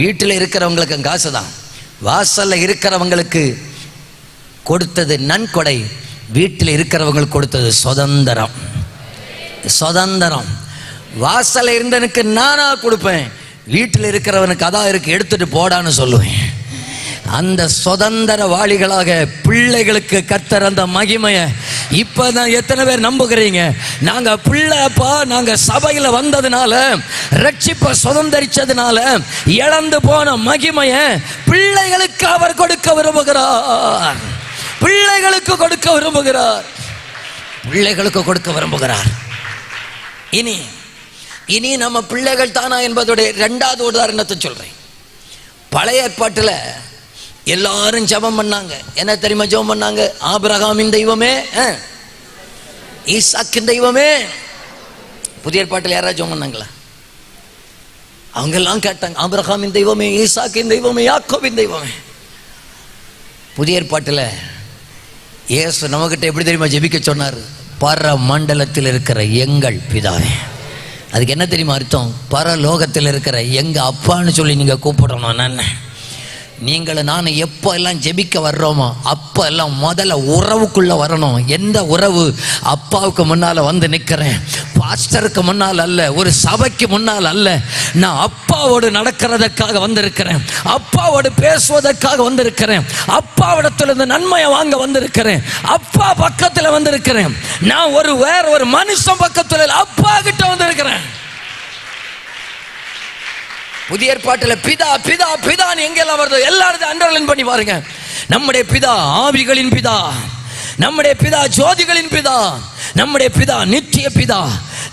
வீட்டில் இருக்கிறவங்களுக்கும் காசு தான். வாசல்ல இருக்கிறவங்களுக்கு கொடுத்தது நன்கொடை, வீட்டில் இருக்கிறவங்களுக்கு கொடுத்தது சுதந்திரம். சுதந்திரம். வாசல்ல இருந்தனுக்கு நானா கொடுப்பேன், வீட்டில் இருக்கிறவனுக்கு அதான் இருக்கு எடுத்துட்டு போடான்னு சொல்லுவேன். அந்த சுதந்திர வாளிகளாக பிள்ளைகளுக்கு கர்த்தர் அந்த மகிமையை இப்பதான் எத்தனை பேர் நம்புகிறீங்க? நாங்க பிள்ளைப்பா, நாங்க சபையில வந்ததுனால, ரட்சிப்பை சுதந்திரிச்சதுனால இழந்து போன மகிமையை பிள்ளைகளுக்கு அவர் கொடுக்க விரும்புகிறார். பிள்ளைகளுக்கு கொடுக்க விரும்புகிறார். பிள்ளைகளுக்கு கொடுக்க விரும்புகிறார். இனி நம்ம பிள்ளைகள் தானா என்பதோட இரண்டாவது உதாரணத்தை சொல்றேன். பழைய ஏற்பாட்டில் எல்லாரும் ஜெபம் பண்ணாங்க. என்ன தெரியுமா ஜெபம் பண்ணாங்க? ஆபிரகாமின் தெய்வமே, ஈசாக்கின் தெய்வமே. புதிய ஏற்பாட்டில் யாராவது ஜெபம் பண்ணாங்களா? அவங்க எல்லாம் கேட்டாங்க, ஆபிரகாமின் தெய்வமே, ஈசாக்கின் தெய்வமே, யாக்கோபின் தெய்வமே. புதிய ஏற்பாட்டில் இயேசு நம்மகிட்ட எப்படி தெரியுமா ஜெபிக்க சொன்னார்? பர மண்டலத்தில் இருக்கிற எங்கள் பிதாவே. அதுக்கு என்ன தெரியுமா அர்த்தம்? பரலோகத்தில் இருக்கிற எங்க அப்பான்னு சொல்லி நீங்க கூப்பிடணும். நான் நீங்களும் நானும் எப்போ எல்லாம் ஜெபிக்க வர்றோமோ அப்போ எல்லாம் முதல்ல உறவுக்குள்ள வரணும். எந்த உறவு? அப்பாவுக்கு முன்னால வந்து நிற்கிறேன், பாஸ்டருக்கு முன்னால் அல்ல, ஒரு சபைக்கு முன்னால் அல்ல. நான் அப்பாவோடு நடக்கிறதுக்காக வந்திருக்கிறேன், அப்பாவோடு பேசுவதற்காக வந்திருக்கிறேன், அப்பாவிடத்திலிருந்து நன்மையை வாங்க வந்திருக்கிறேன், அப்பா பக்கத்தில் வந்திருக்கிறேன். நான் வேற ஒரு மனுஷன் பக்கத்தில் அப்பா கிட்ட வந்திருக்கிறேன். புதிய ஏற்பாட்டில் பிதா பிதா பிதான்னு எங்கெல்லாம் வருதோ எல்லாரும் அண்டர்லைன் பண்ணி பாருங்க. நம்முடைய பிதா ஆவிகளின் பிதா, நம்முடைய பிதா ஜோதிகளின் பிதா, நம்முடைய பிதா நித்திய பிதா,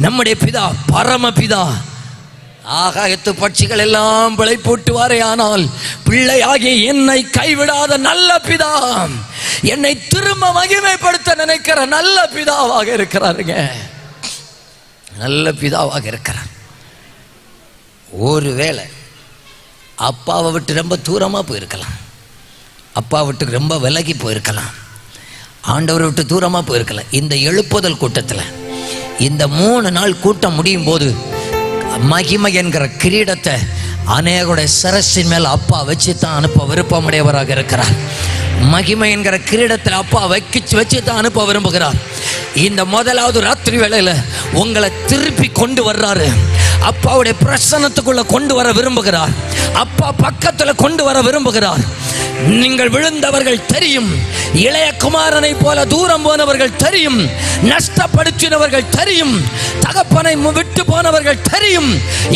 நம்முடைய பிதா பரம பிதா. ஆகாயத்து பட்சிகள் எல்லாம் பிழைப்பூட்டுவாரே, ஆனால் பிள்ளையாகிய என்னை கைவிடாத நல்ல பிதா, என்னை திரும்ப மகிமைப்படுத்த நினைக்கிற நல்ல பிதாவாக இருக்கிறாருங்க. நல்ல பிதாவாக இருக்கிறார். ஒருவேளை அப்பாவை விட்டு ரொம்ப தூரமாக போயிருக்கலாம், அப்பா விட்டு ரொம்ப விலகி போயிருக்கலாம், ஆண்டவரை விட்டு தூரமாக போயிருக்கலாம். இந்த எழுப்புதல் கூட்டத்தில் இந்த 3 நாள் கூட்டம் முடியும் போது மகிமை என்கிற கிரீடத்தை அநேகருடைய சிரசின் மேல் அப்பா வச்சு தான் அனுப்ப விருப்பமுடையவராக இருக்கிறார். மகிமை என்கிற கிரீடத்தில் அப்பா வச்சு தான் அனுப்ப விரும்புகிறார். இந்த முதலாவது ராத்திரி வேளையில உங்களை திருப்பி கொண்டு வர்றாரு. அப்பாவுடைய பிரசன்னத்துக்குள்ள கொண்டு வர விரும்புகிறார். அப்பா பக்கத்துல கொண்டு வர விரும்புகிறார். நீங்கள் விழுந்தவர்கள் தெரியும், இளைய குமாரனை போல தூரம் போனவர்கள் தெரியும், நஷ்டப்படுத்தினவர்கள் தெரியும், தகப்பனை விட்டு போனவர்கள் தெரியும்.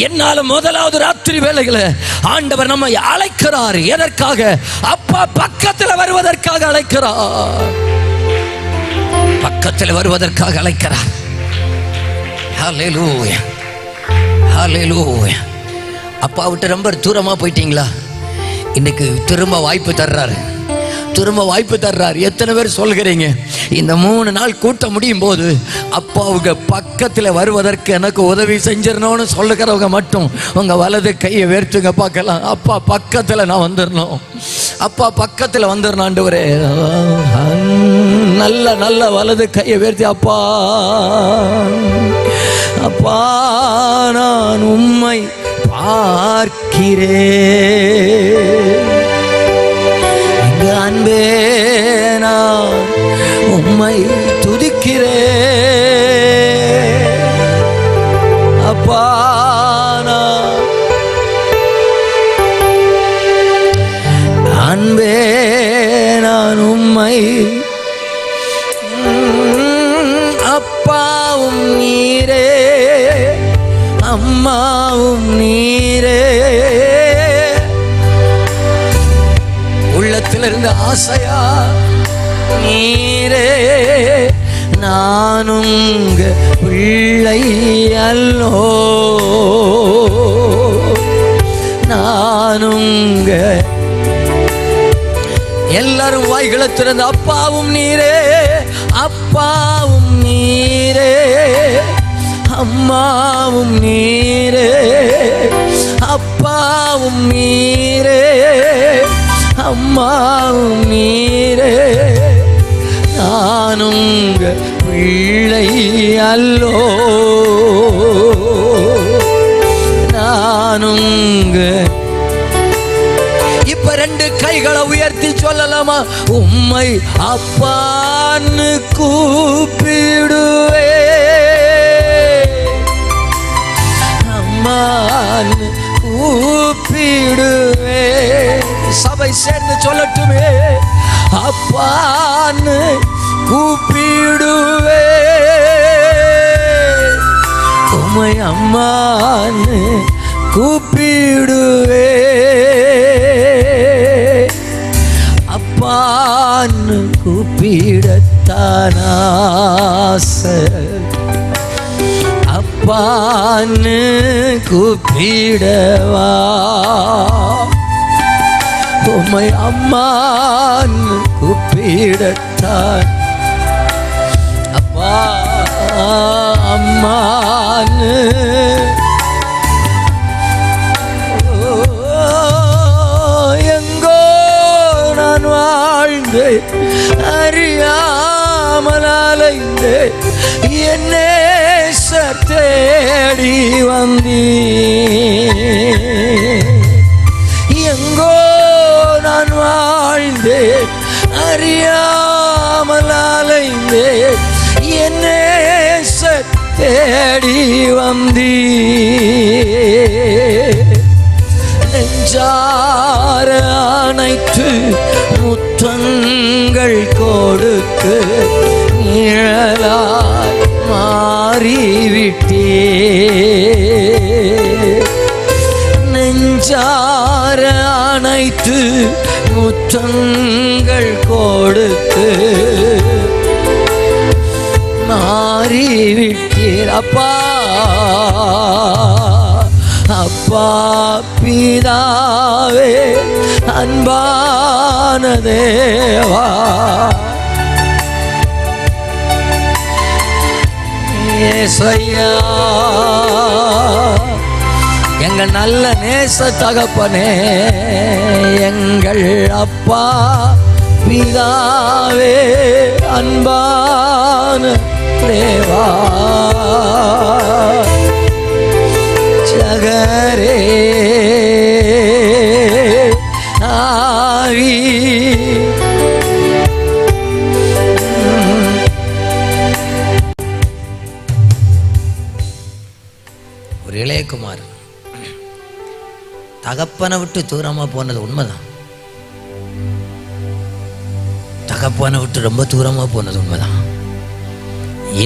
என்னாலும் முதலாவது ராத்திரி வேளையில ஆண்டவர் நம்மை அழைக்கிறார். எதற்காக? அப்பா பக்கத்தில் வருவதற்காக அழைக்கிறார். பக்கத்தில் வருவதற்காக அழைக்கிறார். ஹல்லேலூயா, ஹல்லேலூயா. அப்பா விட்டு ரொம்ப தூரமா போயிட்டீங்களா? இன்னைக்கு திரும்ப வாய்ப்பு தர்றாரு, திரும்ப வாய்ப்பு தர்றாரு. எத்தனை பேர் சொல்கிறீங்க இந்த 3 நாள் கூட்டம் முடியும் போது அப்பாவுக்கு பக்கத்தில் வருவதற்கு எனக்கு உதவி செஞ்சிடணும்னு சொல்லுகிறவங்க மட்டும் உங்க வலது கையை வேர்த்துங்க பார்க்கலாம். அப்பா பக்கத்தில் நான் வந்துடணும், அப்பா பக்கத்தில் வந்துடணும் ஆண்டவரே. நல்ல நல்ல வலது கையை உயர்த்தி, அப்பா அப்பா நான் உம்மை பார்க்கிறேன், எங்க அன்பே நான் உம்மை துதிக்கிறேன், அப்பா அன்பே நான் உம்மை, அப்பாவும் நீரே அம்மாவும் நீரே, உள்ளத்திலிருந்து ஆசையா நீரே, நானும் பிள்ளை அல்லோ, நானும் எல்லாரும் வாய்களை திறந்து அப்பாவும் நீரே அப்பாவும் நீரே அம்மாவும் நீரே அப்பாவும் நீரே அம்மாவும் நீரே, நானும் பிள்ளை அல்லோ, நானும். இப்ப ரெண்டு கைகளை உயர்த்தி சொல்லலாமா? உம்மை அப்பான்னு கூப்பிடுவே, அம்மான்னு கூப்பிடுவே. சபை சேர்ந்து சொல்லட்டுமே, அப்பான்னு கூப்பிடுவே, உம்மை அம்மான்னு கூப்பிடுவே, அப்பான்னு கூப்பிடத்தான் ஆசை, அப்பான்னு கூப்பிடவா, உம்மை அம்மான்னு கூப்பிடத்தான், அப்பா அம்மான்னு. அறியாமல் அலைந்து என்னே தேடி வந்தீ, எங்கோ நான் வாழ்ந்தேன் அறியாமல் அலைந்தேன் என்னே தேடி வந்தீ, நெஞ்சார அனைத்து முத்தங்கள் கொடுத்து நிழலாய் மாறிவிட்டே, நெஞ்சார அனைத்து முத்தங்கள் கொடுத்து மாறிவிட்டீர், அப்பா அப்பா பிதாவே அன்பான தேவா, ஏசையா எங்கள் நல்ல நேச தகப்பனே, எங்கள் அப்பா பிதாவே அன்பான தேவா, ஜகரே ஆவி ஒரு இளையகுமார் தகப்பனை விட்டு தூரமா போனது உண்மைதான், தகப்பனை விட்டு ரொம்ப தூரமா போனது உண்மைதான்,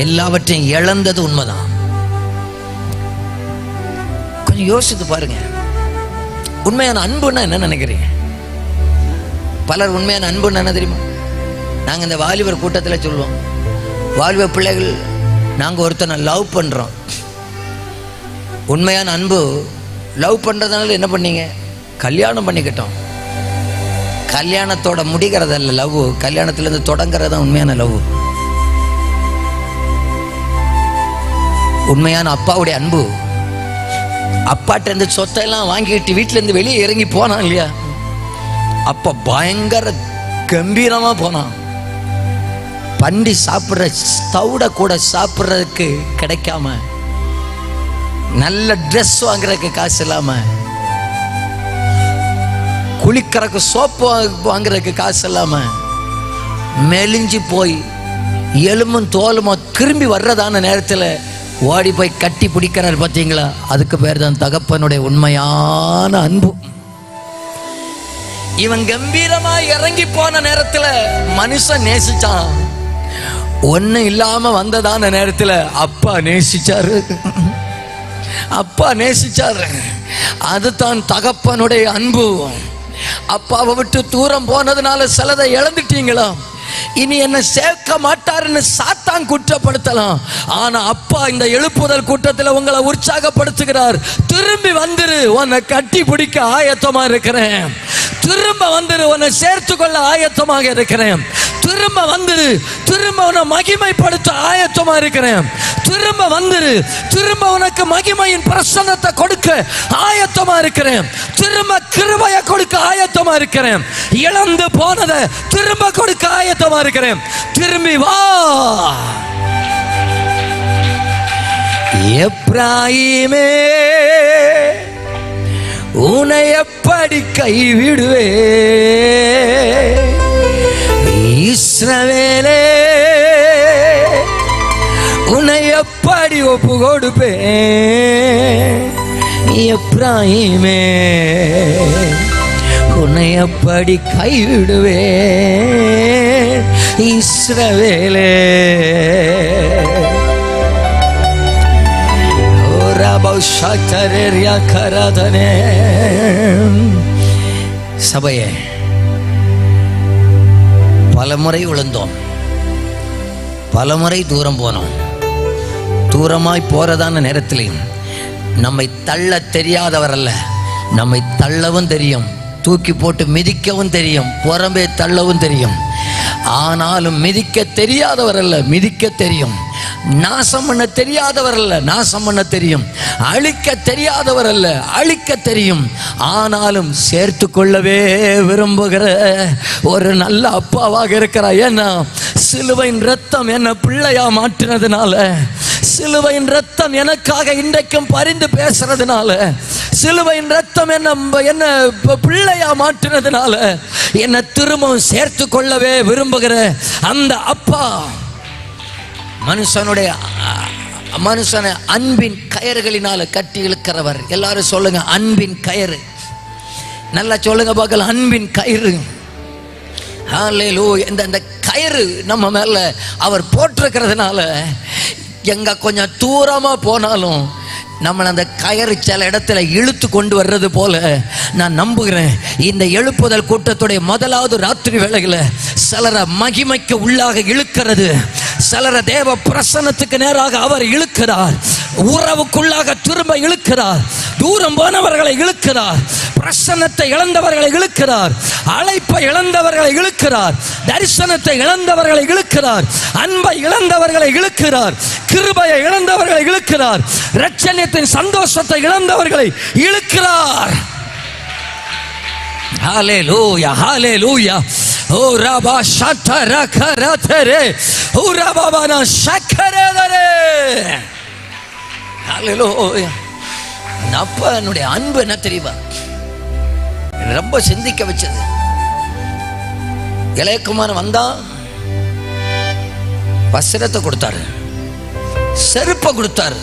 எல்லாவற்றையும் இழந்தது உண்மைதான். கொஞ்சம் யோசித்து பாருங்க, உண்மையான அன்புன்னா என்ன நினைக்கிறீங்க? பலர் உண்மையான அன்புன்னு என்ன தெரியுமா? நாங்கள் இந்த வாலிபர் கூட்டத்தில் சொல்லுவோம், வாலிப பிள்ளைகள் நாங்கள் ஒருத்தனை லவ் பண்ணுறோம். உண்மையான அன்பு லவ் பண்ணுறதுனால என்ன பண்ணீங்க? கல்யாணம் பண்ணிக்கிட்டோம். கல்யாணத்தோட முடிகிறதல்ல லவ், கல்யாணத்துலேருந்து தொடங்குறதான் உண்மையான லவ். உண்மையான அப்பாவுடைய அன்பு, அப்பாட்ட இருந்து சொத்தையெல்லாம் வாங்கிட்டு வீட்டிலேருந்து வெளியே இறங்கி போனான் இல்லையா, அப்போ பயங்கர கம்பீரமாக போனான். பண்டி சாப்பிட்ற தவிட கூட சாப்பிட்றதுக்கு கிடைக்காம, நல்ல ட்ரெஸ் வாங்குறதுக்கு காசு இல்லாம, குளிக்கிறதுக்கு சோப்பு வாங்குறதுக்கு காசு இல்லாம மெலிஞ்சு போய் எலும்பும் தோலுமா திரும்பி வர்றதான நேரத்தில் ஓடி போய் கட்டி பிடிக்கிறார் பார்த்தீங்களா? அதுக்கு பேர் தான் தகப்பனுடைய உண்மையான அன்பு. இவன் கம்பீரமா இறங்கி போன நேரத்துல மனுஷன் நேசிச்சான். ஒண்ணு இல்லாம வந்ததான நேரத்துல அப்பா நேசிச்சாரு, அப்பா நேசிச்சாரு. அதுதான் தகப்பனுடைய அன்பு. அப்பாவை விட்டு தூரம் போனதுனால சிலதை இழந்துட்டீங்களா? இனி என்ன சேர்க்க மாட்டாருன்னு சாத்தான் குற்றப்படுத்தலாம். ஆனா அப்பா இந்த எழுப்புதல் கூட்டத்தில் உங்களை உற்சாகப்படுத்துகிறார். திரும்பி வந்துரு, உன்னை கட்டி பிடிக்க ஆயத்தமா இருக்கிறேன். திரும்ப வந்துரு, உன்னை சேர்த்து கொள்ள ஆயத்தமாக இருக்கிறேன். திரும்ப வந்துரு, திரும்ப உன்னை மகிமைப்படுத்த ஆயத்தமா இருக்கிறேன். திரும்ப வந்துரு, திரும்ப உனக்கு மகிமையின் பிரசன்னத்தை கொடுக்க ஆயத்தமா இருக்கிறேன். திரும்ப கிருபையை கொடுக்க ஆயத்தமா இருக்கிறேன். இழந்து போனதை திரும்ப கொடுக்க ஆயத்தமா இருக்கிறேன். திரும்பி வா. எப்ராயிமே, உன்னை எப்படி கைவிடுவே? இஸ்ரவேலே, உன்னை எப்படி ஒப்பு கொடுப்பே? எப்ராயிமே, உன்னை எப்படி கைவிடுவே? இஸ்ரவேலே, சபையே, பலமுறை விழுந்தோம், பலமுறை தூரம் போனோம். தூரமாய் போறதான நேரத்திலையும் நம்மை தள்ள தெரியாதவர் அல்ல, நம்மை தள்ளவும் தெரியும், தூக்கி போட்டு மிதிக்கவும் தெரியும், புறம்பே தள்ளவும் தெரியும். ஆனாலும் மிதிக்க தெரியாதவர் அல்ல, மிதிக்க தெரியும். நாசம் பண்ண தெரியாதவர் அல்ல, நாசம் பண்ண தெரியும். அழிக்க தெரியாதவர் அல்ல, அழிக்க தெரியும். ஆனாலும் சேர்த்து கொள்ளவே விரும்புகிற ஒரு நல்ல அப்பாவாக இருக்கிறார். ஏன்னா சிலுவையின் ரத்தம் என்ன பிள்ளையா மாற்றினதுனால, சிலுவையின் ரத்தம் எனக்காக இன்றைக்கும் பரிந்து பேசுறதுனால, சிலுவையின் ரத்தம் என்ன பிள்ளையா மாற்றினதுனால என்னை திரும்பவும் சேர்த்து கொள்ளவே விரும்புகிற அந்த அப்பா மனுஷனை அன்பின் கயறுகளினால கட்டி இழுக்கிறவர். எல்லாரும் சொல்லுங்க, அன்பின் கயிறு. நல்லா சொல்லுங்க பார்க்கலாம், அன்பின் கயிறு. ஹல்லேலூயா. இந்த கயிறு நம்ம மேல அவர் போட்டிருக்கிறதுனால எங்க கொஞ்சம் தூரமா போனாலும் நம்மளை அந்த கயிறு சில இடத்துல இழுத்து கொண்டு வர்றது போல நான் நம்புகிறேன். இந்த எழுப்புதல் கூட்டத்துடைய முதலாவது ராத்திரி வேளையில் சிலரை மகிமைக்கு உள்ளாக இழுக்கிறது, சிலரை தேவ பிரசன்னத்துக்கு நேராக அவர் இழுக்கிறார், உறவுக்குள்ளாக திரும்ப இழுக்கிறார், தூரம் போனவர்களை இழுக்கிறார், பிரசன்னத்தை இழந்தவர்களை இழுக்கிறார், அழைப்பை இழந்தவர்களை இழுக்கிறார், தரிசனத்தை இழந்தவர்களை இழுக்கிறார், அன்பை இழந்தவர்களை இழுக்கிறார், கிருபையை இழந்தவர்களை இழுக்கிறார், இரட்சணியத்தின் சந்தோஷத்தை இழந்தவர்களை இழுக்கிறார். ஹல்லேலூயா, ஹல்லேலூயா. ஓ ரபா ஷட்டரகரதரே, ஓ ரபாபனா ஷக்கரதரே. ஹல்லேலூயா. அப்பனுடைய அன்பு என்ன தெரியுமா? ரொம்ப சிந்திக்க வச்சது. இளையகுமாரன் வந்தா வஸ்திரத்தை கொடுத்தாரு, செருப்பை கொடுத்தாரு,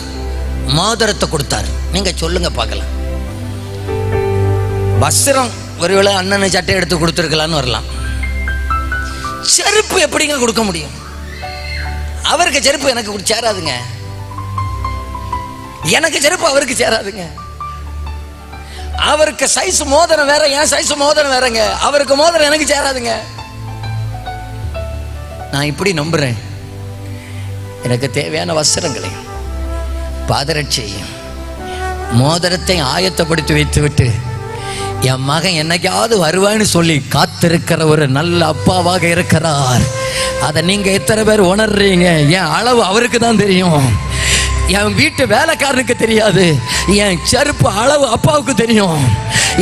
மோதிரத்தை கொடுத்தாரு. நீங்க சொல்லுங்க பார்க்கலாம். வஸ்திரம் ஒருவேளை அண்ணனை சட்டை எடுத்து கொடுத்துருக்கலான்னு வரலாம். செருப்பு எப்படிங்க கொடுக்க முடியும்? அவருக்கு செருப்பு எனக்கு சேராதுங்க, எனக்கு செருப்பு அவருக்கு சேராதுங்க. அவருக்கு சைஸ் மோதிரம் வேற, என் சைஸ் மோதிரம் வேறங்க. அவருக்கு மோதிரம் எனக்கு சேராதுங்க. நான் இப்படி நம்புறேன், எனக்கு தேவையான வஸ்திரங்களையும் பாதரட்சையும் மோதிரத்தையும் ஆயத்தப்படுத்தி வைத்து விட்டு என் மகன் என்னைக்காவது வருவான்னு சொல்லி காத்திருக்கிற ஒரு நல்ல அப்பாவாக இருக்கிறார். அதை நீங்க எத்தனை பேர் உணர்றீங்க? என் அளவு அவருக்கு தான் தெரியும். என் வீட்டு வேலைக்காரனுக்கு தெரியாது, என் செருப்பு அளவு அப்பாவுக்கு தெரியும்,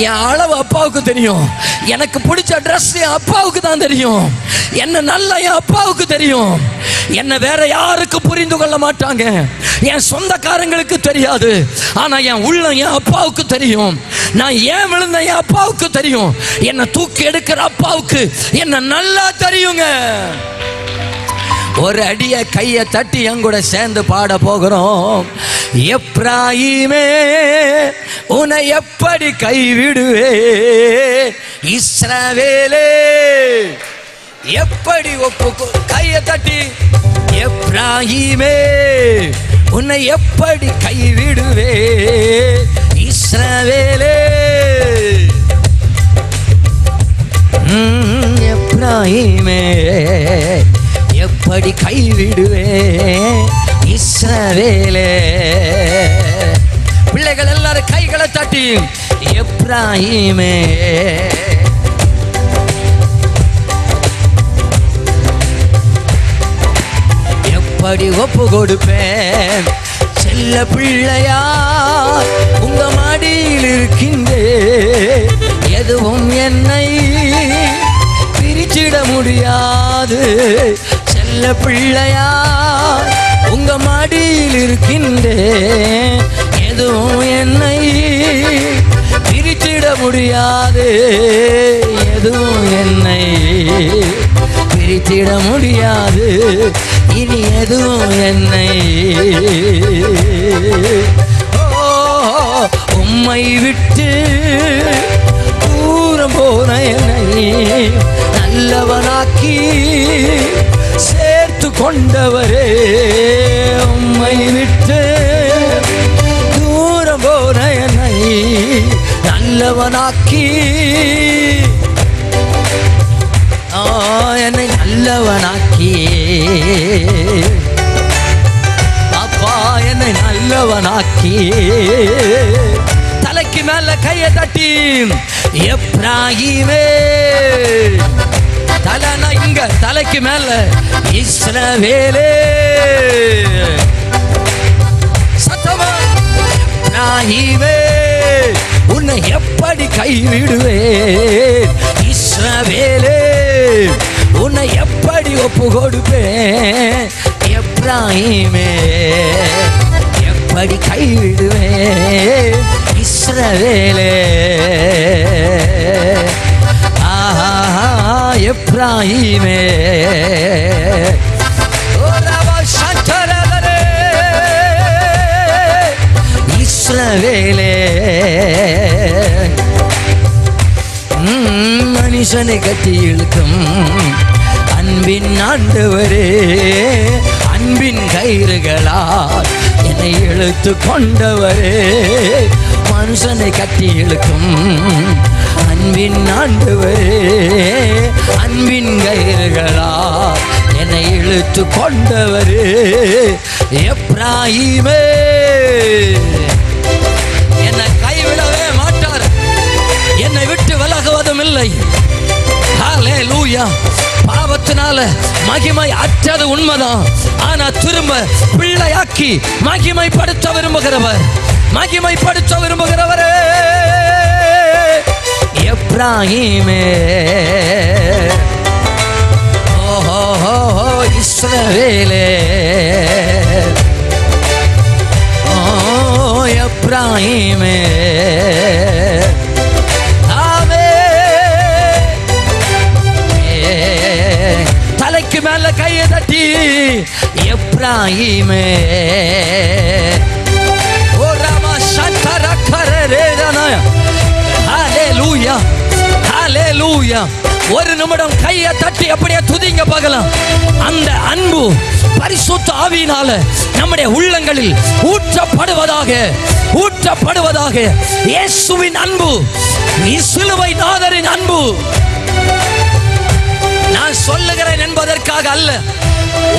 என் அளவு அப்பாவுக்கு தெரியும், எனக்கு பிடிச்ச ட்ரெஸ் என் அப்பாவுக்கு தான் தெரியும், என்ன நல்லா என் அப்பாவுக்கு தெரியும். என்ன வேற யாருக்கு புரிந்து கொள்ள மாட்டாங்க, என் சொந்தக்காரங்களுக்கு தெரியாது. ஆனா என் உள்ளம் என் அப்பாவுக்கு தெரியும். நான் ஏன் விழுந்த என் அப்பாவுக்கு தெரியும். என்னை தூக்கி எடுக்கிற அப்பாவுக்கு என்ன நல்லா தெரியுங்க. ஒரு அடிய கையை தட்டி என் கூட சேர்ந்து பாட போகிறோம். எப்ராயிமே உன்னை எப்படி கைவிடுவே, இஸ்ரவேலே எப்படி ஒப்பு. கையை தட்டி எப்ராயிமே உன்னை எப்படி கைவிடுவே, இஸ்ரவேலே எப்ராயிமே எப்படி கைவிடுவே, இஸ்ரவேலே. பிள்ளைகள் எல்லாரும் கைகளை தட்டி எப்ராயிமே எப்படி ஒப்பு கொடுப்பேன். செல்ல பிள்ளையா உங்க மடியில் இருக்கின்றே, எதுவும் என்னை பிரிச்சிட முடியாது. செல்ல பிள்ளையா உங்க மடியில் இருக்கின்றே, எதுவும் என்னை பிரிச்சிட முடியாது. எதுவும் என்னை பிரித்திட முடியாது. இனி எதுவும் என்னை உம்மை விட்டு தூரம் போன என்னை நல்லவனாக்கி சேர்த்து கொண்டவரே. உம்மை விட்டு தூரம் போன என்னை நல்லவனாக்கி என்னை நல்லவனாக்கி அப்பா என்னை நல்லவனாக்கி. தலைக்கு மேல கையை தட்டி எப்ராயிமே, தலைனா இங்க தலைக்கு மேல இஸ்ரவேலே. சத்தமா எப்ராயிமே உன்னை எப்படி கைவிடுவே, இஸ்ரவேலே உன்னை எப்படி ஒப்பு கொடுப்பேன். எப்ராயிமே எப்படி கைவிடுவேன், இஸ்ரவேலே. ஆஹா எப்ராயிமே இஸ்ரவேலே. மனுஷனை கட்டி இழுக்கும் அன்பின் ஆண்டவரே, அன்பின் கயிறுகளால் என்னை இழுத்து கொண்டவரே. மனுஷனை கட்டி இழுக்கும் அன்பின் ஆண்டவரே, அன்பின் கயிறுகளால் என்னை இழுத்து கொண்டவரே. எப்ராயிமே என்னை கைவிடவே மாட்டார், என்னை விட்டு விலகுவதும் இல்லை. ஹல்லேலூயா. பாவத்தினால மகிமை அற்றது உண்மைதான். ஆனா திரும்ப பிள்ளையாக்கி மகிமைப்படுத்த விரும்புகிறவர், மகிமைப்படுத்த விரும்புகிறவரே. எப்ராயிமே ஓஹோ இஸ்ரவேலே. ஓ எப்ராயிமே தலைக்கு மேல கையை தட்டி எப்ராயிமே ஓ ராமா சந்தரக்கரரேதனா. ஹல்லேலூயா ஹல்லேலூயா. ஒரு நிமிடம் கையை தட்டி அப்படியே துதிங்க பார்க்கலாம். அந்த அன்பு பரிசுத்த ஆவியினால நம்முடைய உள்ளங்களில் ஊற்றப்படுவதாக, ஊற்றப்படுவதாக. இயேசுவின் அன்பு, சிலுவை நாதரின் அன்பு. நான் சொல்லுகிறேன் என்பதற்காக அல்ல.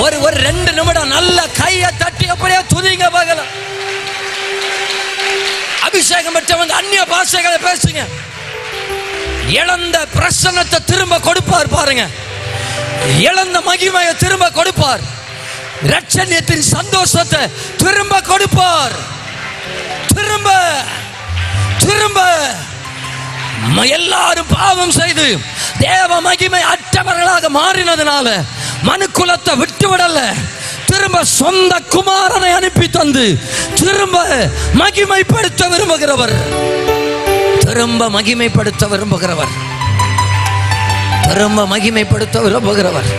ஒரு 2 நிமிடம் நல்ல கையை தட்டி அப்படியே துதிங்க பார்க்கலாம். அபிஷேகம் பெற்றவங்க அந்நிய பாஷைகளை பேசுங்க. இழந்த பிரசன்னத்தை திரும்ப கொடுப்பார் பாருங்க. இழந்த மகிமையை திரும்ப கொடுப்பார். இரட்சணியத்தின் சந்தோஷத்தை திரும்ப கொடுப்பார். திரும்ப திரும்ப எல்லாரும் பாவம் செய்து தேவ மகிமை அற்றவர்களாக மாறினதுனால மனுக்குலத்தை விட்டுவிடல. திரும்ப சொந்த குமாரனை அனுப்பி தந்து திரும்ப மகிமைப்படுத்த விரும்புகிறவர். திரும்ப மகிமைப்படுத்த விரும்புகிறவர். திரும்ப மகிமைப்படுத்த விரும்புகிறவர்.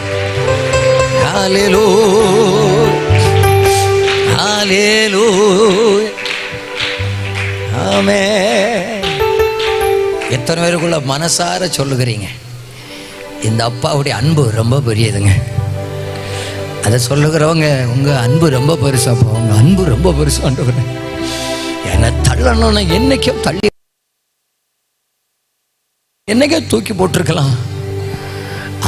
ஹல்லேலூயா, ஹல்லேலூயா, ஆமென். எத்தனை பேருக்குள்ள மனசார சொல்லுகிறீங்க, இந்த அப்பாவுடைய அன்பு ரொம்ப பெரியதுங்க. அதை சொல்லுகிறவங்க, உங்க அன்பு ரொம்ப பெருசாப்பா, உங்க அன்பு ரொம்ப பெருசாண்டவர். என்னை தள்ளணும்னா என்னைக்கோ தள்ளி, என்னைக்கோ தூக்கி போட்டிருக்கலாம்.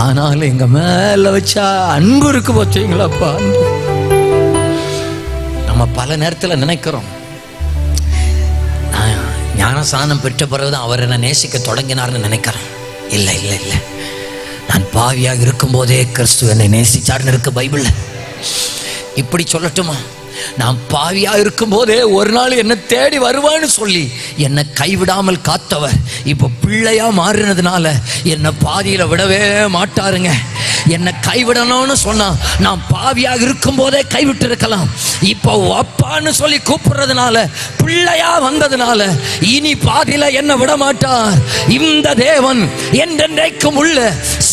ஆனாலும் எங்க மேல வச்சா அன்பு இருக்கு பார்த்தீங்களாப்பா. நம்ம பல நேரத்தில் நினைக்கிறோம், ஞானஸ்நானம் பெற்ற பிறகுதான் அவர் என்ன நேசிக்க தொடங்கினார்னு நினைக்கிறேன். இல்லை இல்லை இல்லை, நான் பாவியாக இருக்கும் போதே கிறிஸ்து என்னை நேசிச்சார்னு இருக்கு பைபிள்ல. இப்படி சொல்லட்டுமா, நான் பாவியாக இருக்கும் போதே ஒரு நாள் என்னை தேடி வருவான்னு சொல்லி என்னை கைவிடாமல் காத்தவர் இப்போ பிள்ளையா மாறினதுனால என்னை பாதியில விடவே மாட்டாருங்க. என்னை கைவிடணும்னு சொன்னா நான் பாவியாக இருக்கும் போதே கைவிட்டு இருக்கலாம். இப்போ அப்பான்னு சொல்லி கூப்பிடுறதுனால, பிள்ளையா வந்ததுனால இனி பாதியில என்னை விட மாட்டார். இந்த தேவன் என்றென்றைக்கும் உள்ள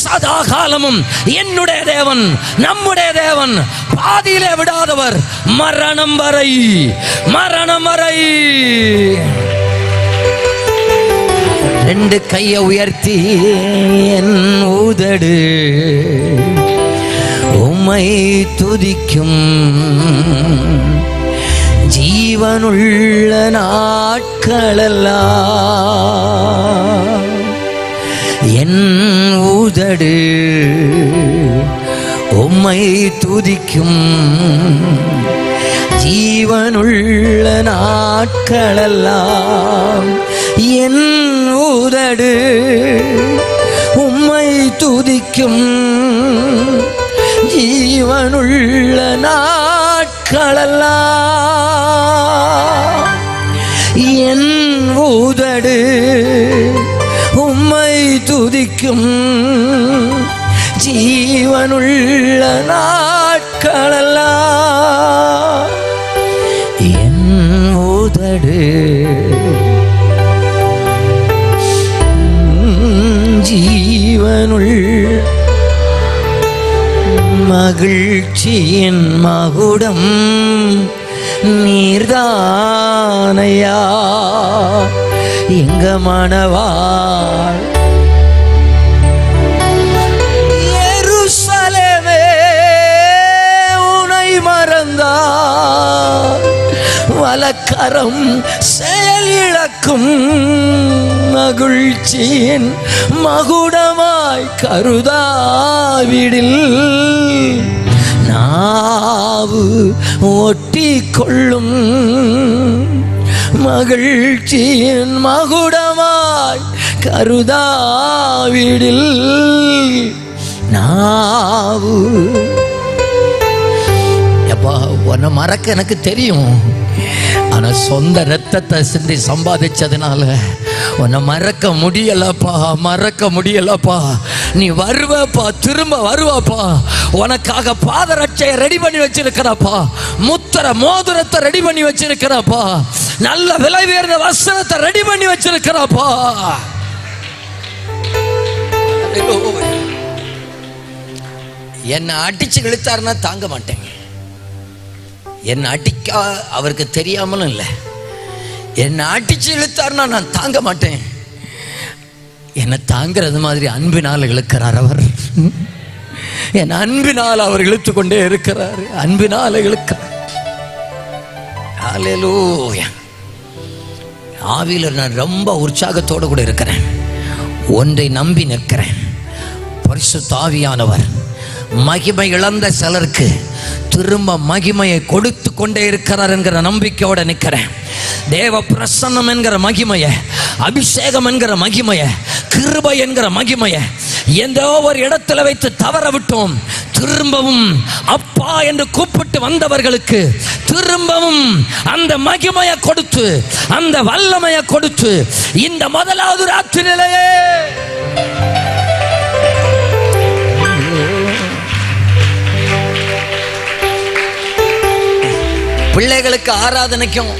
சதா காலமும் என்னுடைய தேவன், நம்முடைய தேவன், பாதியிலே விடாதவர், மரணம் வரை, மரணம் வரை. ரெண்டு கையை உயர்த்தி என் உதடு உம்மை துதிக்கும், ஜீவனுள்ள நாட்களெல்லாம் என் உதடு உம்மை துதிக்கும், ஜீவனுள்ள நாட்களெல்லாம் என் உதடு உம்மை துதிக்கும், ஜீவனுள்ள நாட்களெல்லாம் என் உதடு உம்மை துதிக்கும், ஜீவனுள்ள நாட்களெல்லாம் என் உதடு ஜீவனுள் மகிழ்ச்சியின் மகுடம் நீர்தானையா எங்க மணவாள் எருசலேமே உனை மறந்தார் வலக்கரம் செயல் இழக்கும், மகிழ்ச்சியின் மகுடமாய் கருதாவிடில் நாவு ஒட்டி கொள்ளும், மகிழ்ச்சியின் மகுடமாய் கருதாவிடில் நாவு. எப்பா, உன்னை மறக்க எனக்கு தெரியும், ஆனா சொந்த ரத்தத்தை சிந்தி சம்பாதிச்சதுனால உன்னை மறக்க முடியலப்பா, மறக்க முடியலப்பா. நீ வருவப்பா, திரும்ப வருவாப்பா. உனக்காக பாதரட்சையை ரெடி பண்ணி வச்சிருக்கிறப்பா, முத்திர மோதிரத்தை ரெடி பண்ணி வச்சிருக்கிறப்பா, நல்ல விலை உயர்ந்த வஸ்திரத்தை ரெடி பண்ணி வச்சிருக்கிறப்பா. என்னை அடிச்சு இழுத்தாருன்னா தாங்க மாட்டேங்க. என்னை அடிக்க அவருக்கு தெரியாமலும் இல்லை. என்னை அடிச்சு இழுத்தாருன்னா நான் தாங்க மாட்டேன். என்னை தாங்கிறது மாதிரி அன்பினால் இழுக்கிறார் அவர். என் அன்பினால் அவர் இழுத்து கொண்டே இருக்கிறார். அன்பினால் இழுக்கிறார். ஹல்லேலூயா. ஆவியில் நான் ரொம்ப உற்சாகத்தோடு கூட இருக்கிறேன். ஒன்றை நம்பி நிற்கிறேன், பரிசுத்த ஆவியானவர் மகிமை இழந்த சிலருக்கு திரும்ப மகிமையை கொடுத்து கொண்டே இருக்கிறார் என்கிற நம்பிக்கையோட நிற்கிறேன். தேவ பிரசன்னம் என்கிற மகிமைய, அபிஷேகம் என்கிற மகிமைய, கிருபை என்கிற மகிமைய எந்த ஒரு இடத்துல வைத்து தவற விட்டோம், திரும்பவும் அப்பா என்று கூப்பிட்டு வந்தவர்களுக்கு திரும்பவும் அந்த மகிமையை கொடுத்து, அந்த வல்லமையை கொடுத்து, இந்த முதலாவது ராத்திரியிலேயே பிள்ளைகளுக்கு ஆராதனைக்கும்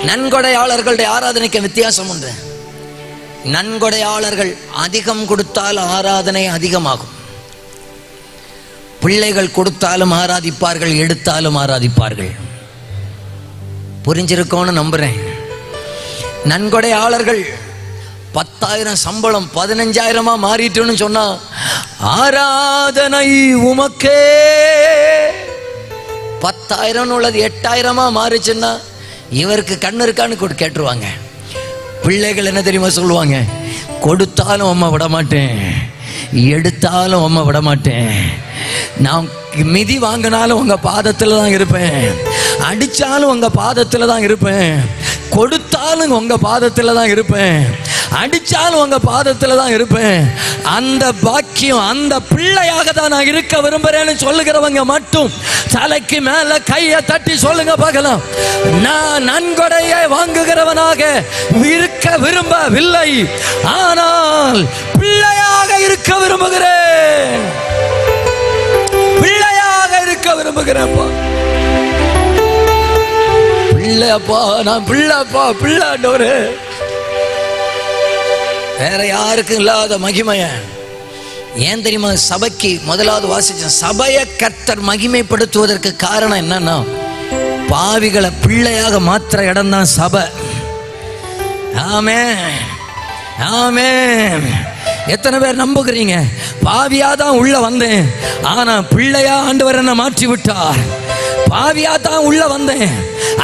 நன்கொடையாளர்களுடைய ஆராதனைக்கும் வித்தியாசம் உண்டு. நன்கொடையாளர்கள் அதிகம் கொடுத்தால் ஆராதனை அதிகமாகும். பிள்ளைகள் கொடுத்தாலும் ஆராதிப்பார்கள், எடுத்தாலும் ஆராதிப்பார்கள். புரிஞ்சிருக்கோன்னு நம்புறேன். நன்கொடையாளர்கள் 10,000 சம்பளம் 15,000 மாறிட்டுன்னு சொன்னா ஆராதனை உமக்கே. 10,000 உள்ளது 8,000 மாறிச்சுன்னா இவருக்கு கண்ணு இருக்கான்னு கேட்டுருவாங்க. பிள்ளைகள் என்ன தெரியுமா சொல்லுவாங்க? கொடுத்தாலும் அம்மா விட மாட்டேன், எடுத்தாலும் அம்மா விட மாட்டேன். நான் மிதி வாங்கினாலும் உங்க பாதத்துல தான் இருப்பேன், அடிச்சாலும் உங்க பாதத்துல தான் இருப்பேன், கொடுத்தாலும் உங்க பாதத்துல தான் இருப்பேன், அடிச்சாலும் உங்க பாதத்துல தான் இருப்பேன். அந்த பாக்கியம், அந்த பிள்ளையாக தான் நான் இருக்க விரும்புறேன்னு சொல்லுகிறவங்க மட்டும் தலைக்கு மேல கையை தட்டி சொல்லுங்க பார்க்கலாம். நான் நன்கொடையை வாங்குகிறவனாக இருக்க விரும்பவில்லை, ஆனால் பிள்ளையாக இருக்க விரும்புகிறேன். பிள்ளையாக இருக்க விரும்புகிறேன்ப்பா. பிள்ளைப்பா, நான் பிள்ளைப்பா, பிள்ளைண்டவரே. வேற யாருக்கும் இல்லாத மகிமைய ஏன் தெரியுமா? சபைக்கு முதலாவது வாசிச்ச சபையை கர்த்தர் மகிமைப்படுத்துவதற்கு காரணம் என்னன்னா, பாவிகளை பிள்ளையாக மாற்ற இடம் தான் சபை. ஆமென், ஆமென். எத்தனை பேர் நம்புகிறீங்க? பாவியா தான் உள்ள வந்தேன், ஆனா பிள்ளையா ஆண்டவர் என்ன மாற்றி விட்டார். பாவியா தான் உள்ள வந்தேன்,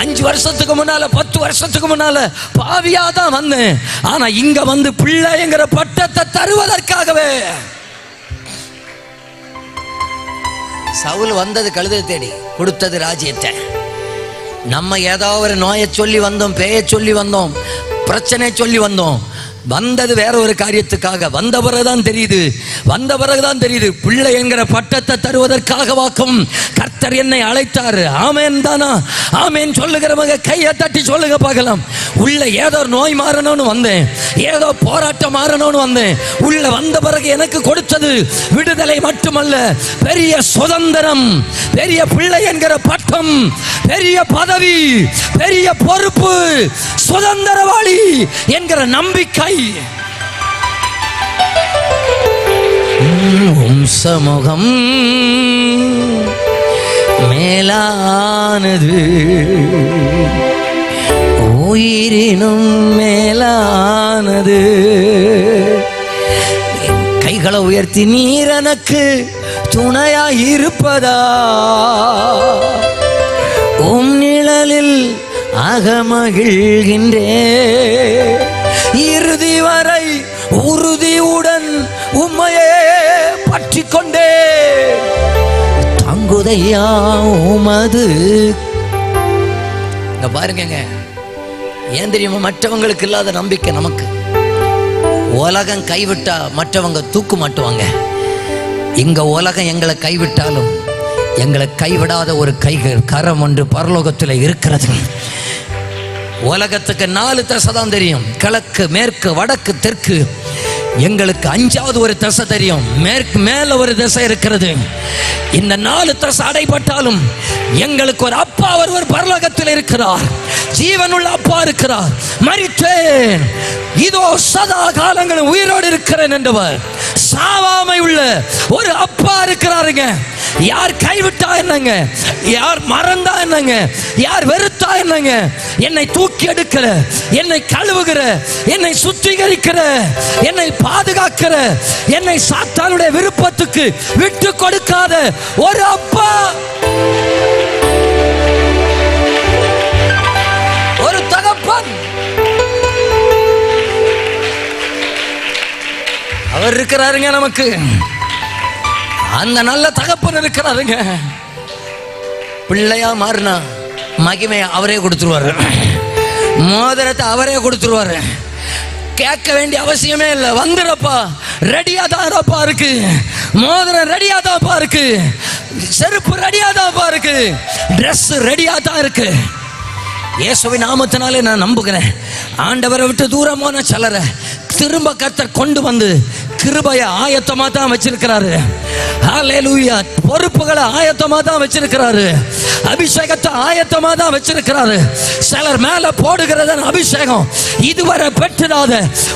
5 வருஷத்துக்கு முன்னால 10 வருஷத்துக்கு முன்னால பாவியா தான் வந்தேன், ஆனா இங்க வந்து பிள்ளைங்கிற பட்டத்தை தருவதற்காகவே. சவுல் வந்தது கழுதை தேடி, கொடுத்தது ராஜ்யத்தை. நம்ம ஏதாவது ஒரு நோயை சொல்லி வந்தோம், பேயை சொல்லி வந்தோம், பிரச்சனை சொல்லி வந்தோம். வந்தது வேற ஒரு காரியத்துக்காக. வந்த பிறகுதான் தெரியுது பிள்ளை என்கிற பட்டத்தை தருவதற்காக வாக்கும் கர்த்தர் என்னை அழைத்தார். ஆமேன் தானா? ஆமேன் சொல்லுகிறவங்க கையை தட்டி சொல்லுங்க பார்க்கலாம். உள்ள ஏதோ நோய் மாறணும்னு வந்தேன், ஏதோ போராட்டம் மாறணும்னு வந்தேன். உள்ள வந்த பிறகு எனக்கு கொடுத்தது விடுதலை மட்டுமல்ல, பெரிய சுதந்திரம், பெரிய பிள்ளை என்கிற பட்டம், பெரிய பதவி, பெரிய பொறுப்பு, சுதந்திரவாளி என்கிற நம்பிக்கை. சமூகம் மேலானது, உயிரினும் மேலானது. கைகளை உயர்த்தி நீர் எனக்கு துணையாய் இருப்பதா, உம் நிழலில் அகமகிழ்கின்றே. இறுதி வரை உறுதியுடன் உம்மையே பற்றி கொண்டே தங்குதையா உமது. இங்க பாருங்க, ஏன் தெரியுமா? மற்றவங்களுக்கு இல்லாத நம்பிக்கை நமக்கு. உலகம் கைவிட்டா மற்றவங்க தூக்கு மாட்டுவாங்க. இங்க உலகம் எங்களை கைவிட்டாலும் எங்களை கைவிடாத ஒரு கரம் ஒன்று பரலோகத்தில் இருக்கிறது. உலகத்துக்கு 4 திசை தான் தெரியும், கிழக்கு, மேற்கு, வடக்கு, தெற்கு. எங்களுக்கு 5வது ஒரு திசை தெரியும், மேற்கு மேல ஒரு திசை இருக்கிறது. இந்த 4 திசை அடைபட்டாலும் எங்களுக்கு ஒரு அப்பா ஒருவர் பரலோகத்தில் இருக்கிறார், ஜீவனுள்ள அப்பா இருக்கிறார். மரித்தேன், இதோ சதா காலங்களும் உயிரோடு இருக்கிறேன் என்றவர் சாவாமை உள்ள ஒரு அப்பா இருக்கிறாருங்க. யார் கைவிட்டா என்னங்க, யார் மறந்தா என்னங்க, யார் வெறுத்தா என்னங்க, என்னை தூக்கி எடுக்கிற, என்னை கழுவுகிற, என்னை சுத்திகரிக்கிற, என்னை பாதுகாக்கிற, என்னை சாத்தானுடைய விருப்பத்துக்கு விட்டு கொடுக்காத ஒரு அப்பா, ஒரு தகப்பன் அவர் இருக்கிறாருங்க நமக்கு. அந்த நல்ல தகப்பன் இருக்கிறாருங்க. பிள்ளையா மாறினா மகிமையை அவரே கொடுத்துருவாரு, மோதிரத்தை அவரே கொடுத்துருவாரு. கேட்க வேண்டிய அவசியமே இல்லை. வந்துடப்பா, ரெடியா தான்ப்பா இருக்கு, மோதிரம் ரெடியா தான்ப்பா இருக்கு, செருப்பு ரெடியா தான்ப்பா இருக்கு, ட்ரெஸ் ரெடியா தான் இருக்கு. இயேசுவின் நாமத்தினாலே நான் நம்புகிறேன். ஆண்டவரை விட்டு தூரமான சிலரை திரும்ப கர்த்தர் கொண்டு வந்து கிருபையை ஆயத்தமா தான் வச்சிருக்கிறாரு. ஹல்லேலூயா. பொறுப்புகளை ஆயத்தமா தான் வச்சிருக்கிறாரு. அபிஷேகத்தை ஆயத்தமா தான் வச்சிருக்கிறாரு. சிலர் மேல போடுகிறத அபிஷேகம் இதுவரை பெற்றிடாத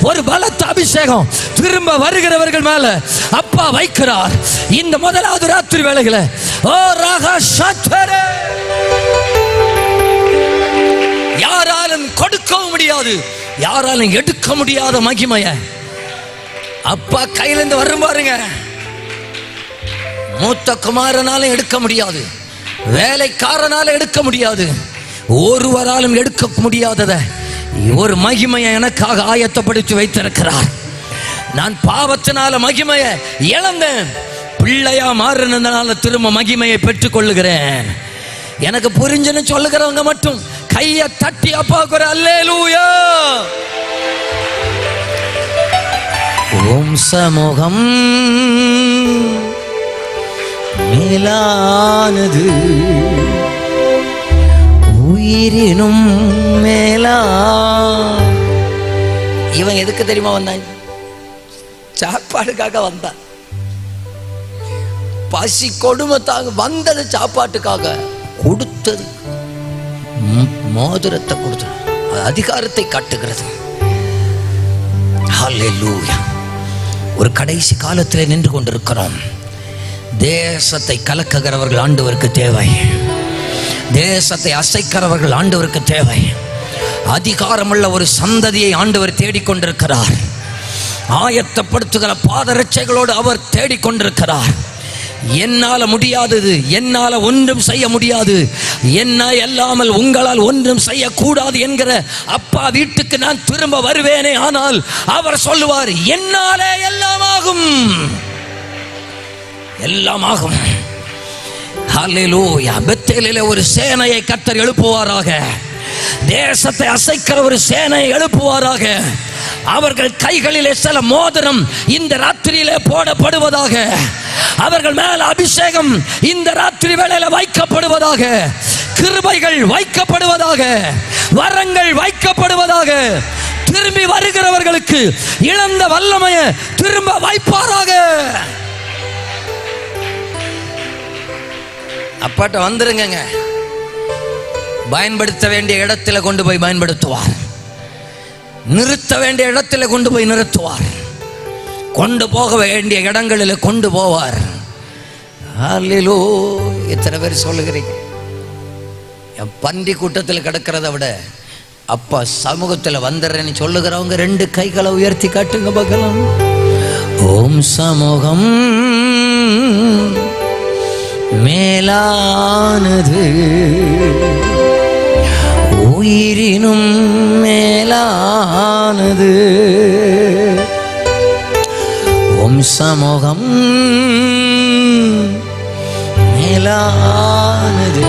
ஒரு பலத்த அபிஷேகம் திரும்ப வருகிறவர்கள் மேல அப்பா வைக்கிறார். இந்த முதலாவது ராத்திரி வேளைகளை ஓ ராகா சத்வரே யாராலும் கொடுக்கவும் முடியாது, யாராலும் எடுக்க முடியாத மகிமைய அப்பா கையிலிருந்து வரும் பாருங்க. மூத்த குமாரனாலும் எடுக்க முடியாது, வேலைக்காரனாலும் எடுக்க முடியாது, ஒருவராலும் எடுக்க முடியாதத ஒரு மகிமையை எனக்காக ஆயத்தப்படுத்தி வைத்திருக்கிறார். நான் பாவத்தினால மகிமையை இழந்தேன், பிள்ளையா மாறினதுனால திரும்ப மகிமையை பெற்றுக் கொள்ளுகிறேன். எனக்கு புரிஞ்சுன்னு சொல்லுகிறவங்க மட்டும் கையை தட்டி அப்பா குற அல்லேலூயா. ஓம் சமூகம் மேலானது, உயிரினும் மேலா. இவன் எதுக்கு தெரியுமா வந்தான்? சாப்பாடுக்காக வந்தான். பசி கொடுமைத்தாக வந்தது, சாப்பாட்டுக்காக கொடுத்தது மோதிரத்தை கொடுத்தது, அதிகாரத்தை காட்டுகிறது. ஹல்லேலூயா. ஒரு கடைசி காலத்தில் நின்று கொண்டிருக்கிறோம். தேசத்தை கலக்குகிறவர்கள் ஆண்டவருக்கு தேவை, தேசத்தை அசைக்கிறவர்கள் ஆண்டவருக்கு தேவை. அதிகாரமுள்ள ஒரு சந்ததியை ஆண்டவர் தேடிக்கொண்டிருக்கிறார். ஆயத்தப்படுத்துகிற பாதரட்சைகளோடு அவர் தேடிக்கொண்டிருக்கிறார். என்னால் முடியாதது, என்னால் ஒன்றும் செய்ய முடியாது, என்ன இல்லாமல் உங்களால் ஒன்றும் செய்யக்கூடாது என்கிற அப்பா வீட்டுக்கு நான் திரும்ப வருவேனே. ஆனால் அவர் சொல்லுவார், என்னாலே எல்லாமாகும், எல்லாமாகும். ஹல்லேலூயா. பெத்தேலிலே ஒரு சேனையை கர்த்தர் எழுப்புவாராக, தேசத்தை அசைக்கிற ஒரு சேனையை எழுப்புவாராக. அவர்கள் கைகளிலே சில மோதிரம் இந்த ராத்திரியிலே போடப்படுவதாக, அவர்கள் மேல் அபிஷேகம் இந்த ராத்திரி வேளையில வைக்கப்படுவதாக, கிருபைகள் வைக்கப்படுவதாக, வரங்கள் வைக்கப்படுவதாக. திரும்பி வருகிறவர்களுக்கு இழந்த வல்லமையை திரும்ப வைப்பாராக. அப்பாட்ட வந்துருங்க, பயன்படுத்த வேண்டிய இடத்துல கொண்டு போய் பயன்படுத்துவார், நிறுத்த வேண்டிய இடத்துல கொண்டு போய் நிறுத்துவார், கொண்டு போக வேண்டிய இடங்களில் கொண்டு போவார். ஹல்லேலூயா. எத்தனை பேர் சொல்லுகிறீங்க? என் பன்றி கூட்டத்தில் கிடக்கிறத விட அப்பா சமூகத்தில் வந்துடுறேன்னு சொல்லுகிறவங்க ரெண்டு கைகளை உயர்த்தி காட்டுங்க பார்க்கலாம். ஓம் சமூகம் மேலானது, உயிரினும் மேலானது. ஓம் சமூகம் மேலானது,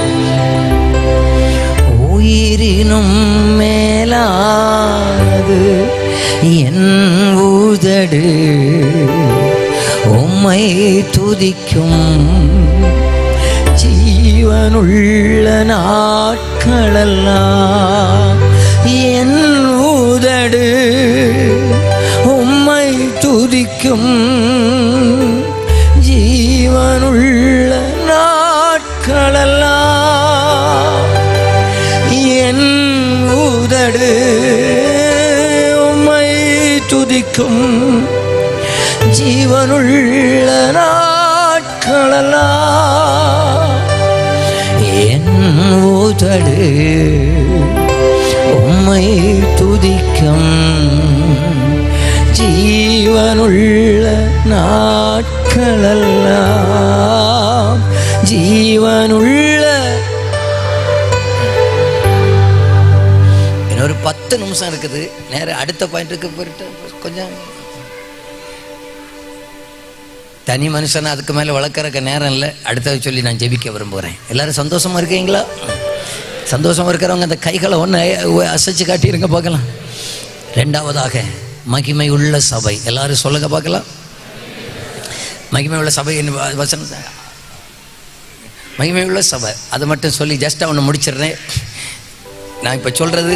உயிரினும் மேலானது. என் உதடு உம்மை துதிக்கும், ஜீவனுள்ள நாட்களெல்லாம் என் உதடு உம்மை துதிக்கும், ஜீவனுள்ள நாட்களெல்லாம் என் உதடு உம்மை துதிக்கும், ஜீவனுள்ள நாட்களெல்லாம் என் உதடு உம்மை துதிக்கும், ஜீவனுள்ள நாட்களெல்லாம், ஜீவனுள்ள. இன்னொரு 10 நிமிஷம் இருக்குது, நேரம் அடுத்த பாயிண்ட்டுக்கு போயிட்டு கொஞ்சம் தனி மனுஷனை அதுக்கு மேலே வளர்க்குறக்க நேரம் இல்லை. அடுத்தது சொல்லி நான் ஜெபிக்க விரும்புகிறேன். எல்லாரும் சந்தோஷமா இருக்கீங்களா? சந்தோஷமா இருக்கிறவங்க அந்த கைகளை ஒன்று அசைச்சு காட்டியிருங்க பார்க்கலாம். ரெண்டாவதாக மகிமை உள்ள சபை. எல்லாரும் சொல்லுங்க பார்க்கலாம். மகிமை உள்ள சபை வசனம், மகிமை உள்ள சபை. அதை மட்டும் சொல்லி ஜஸ்ட் அவனை முடிச்சிடுறேன். நான் இப்போ சொல்கிறது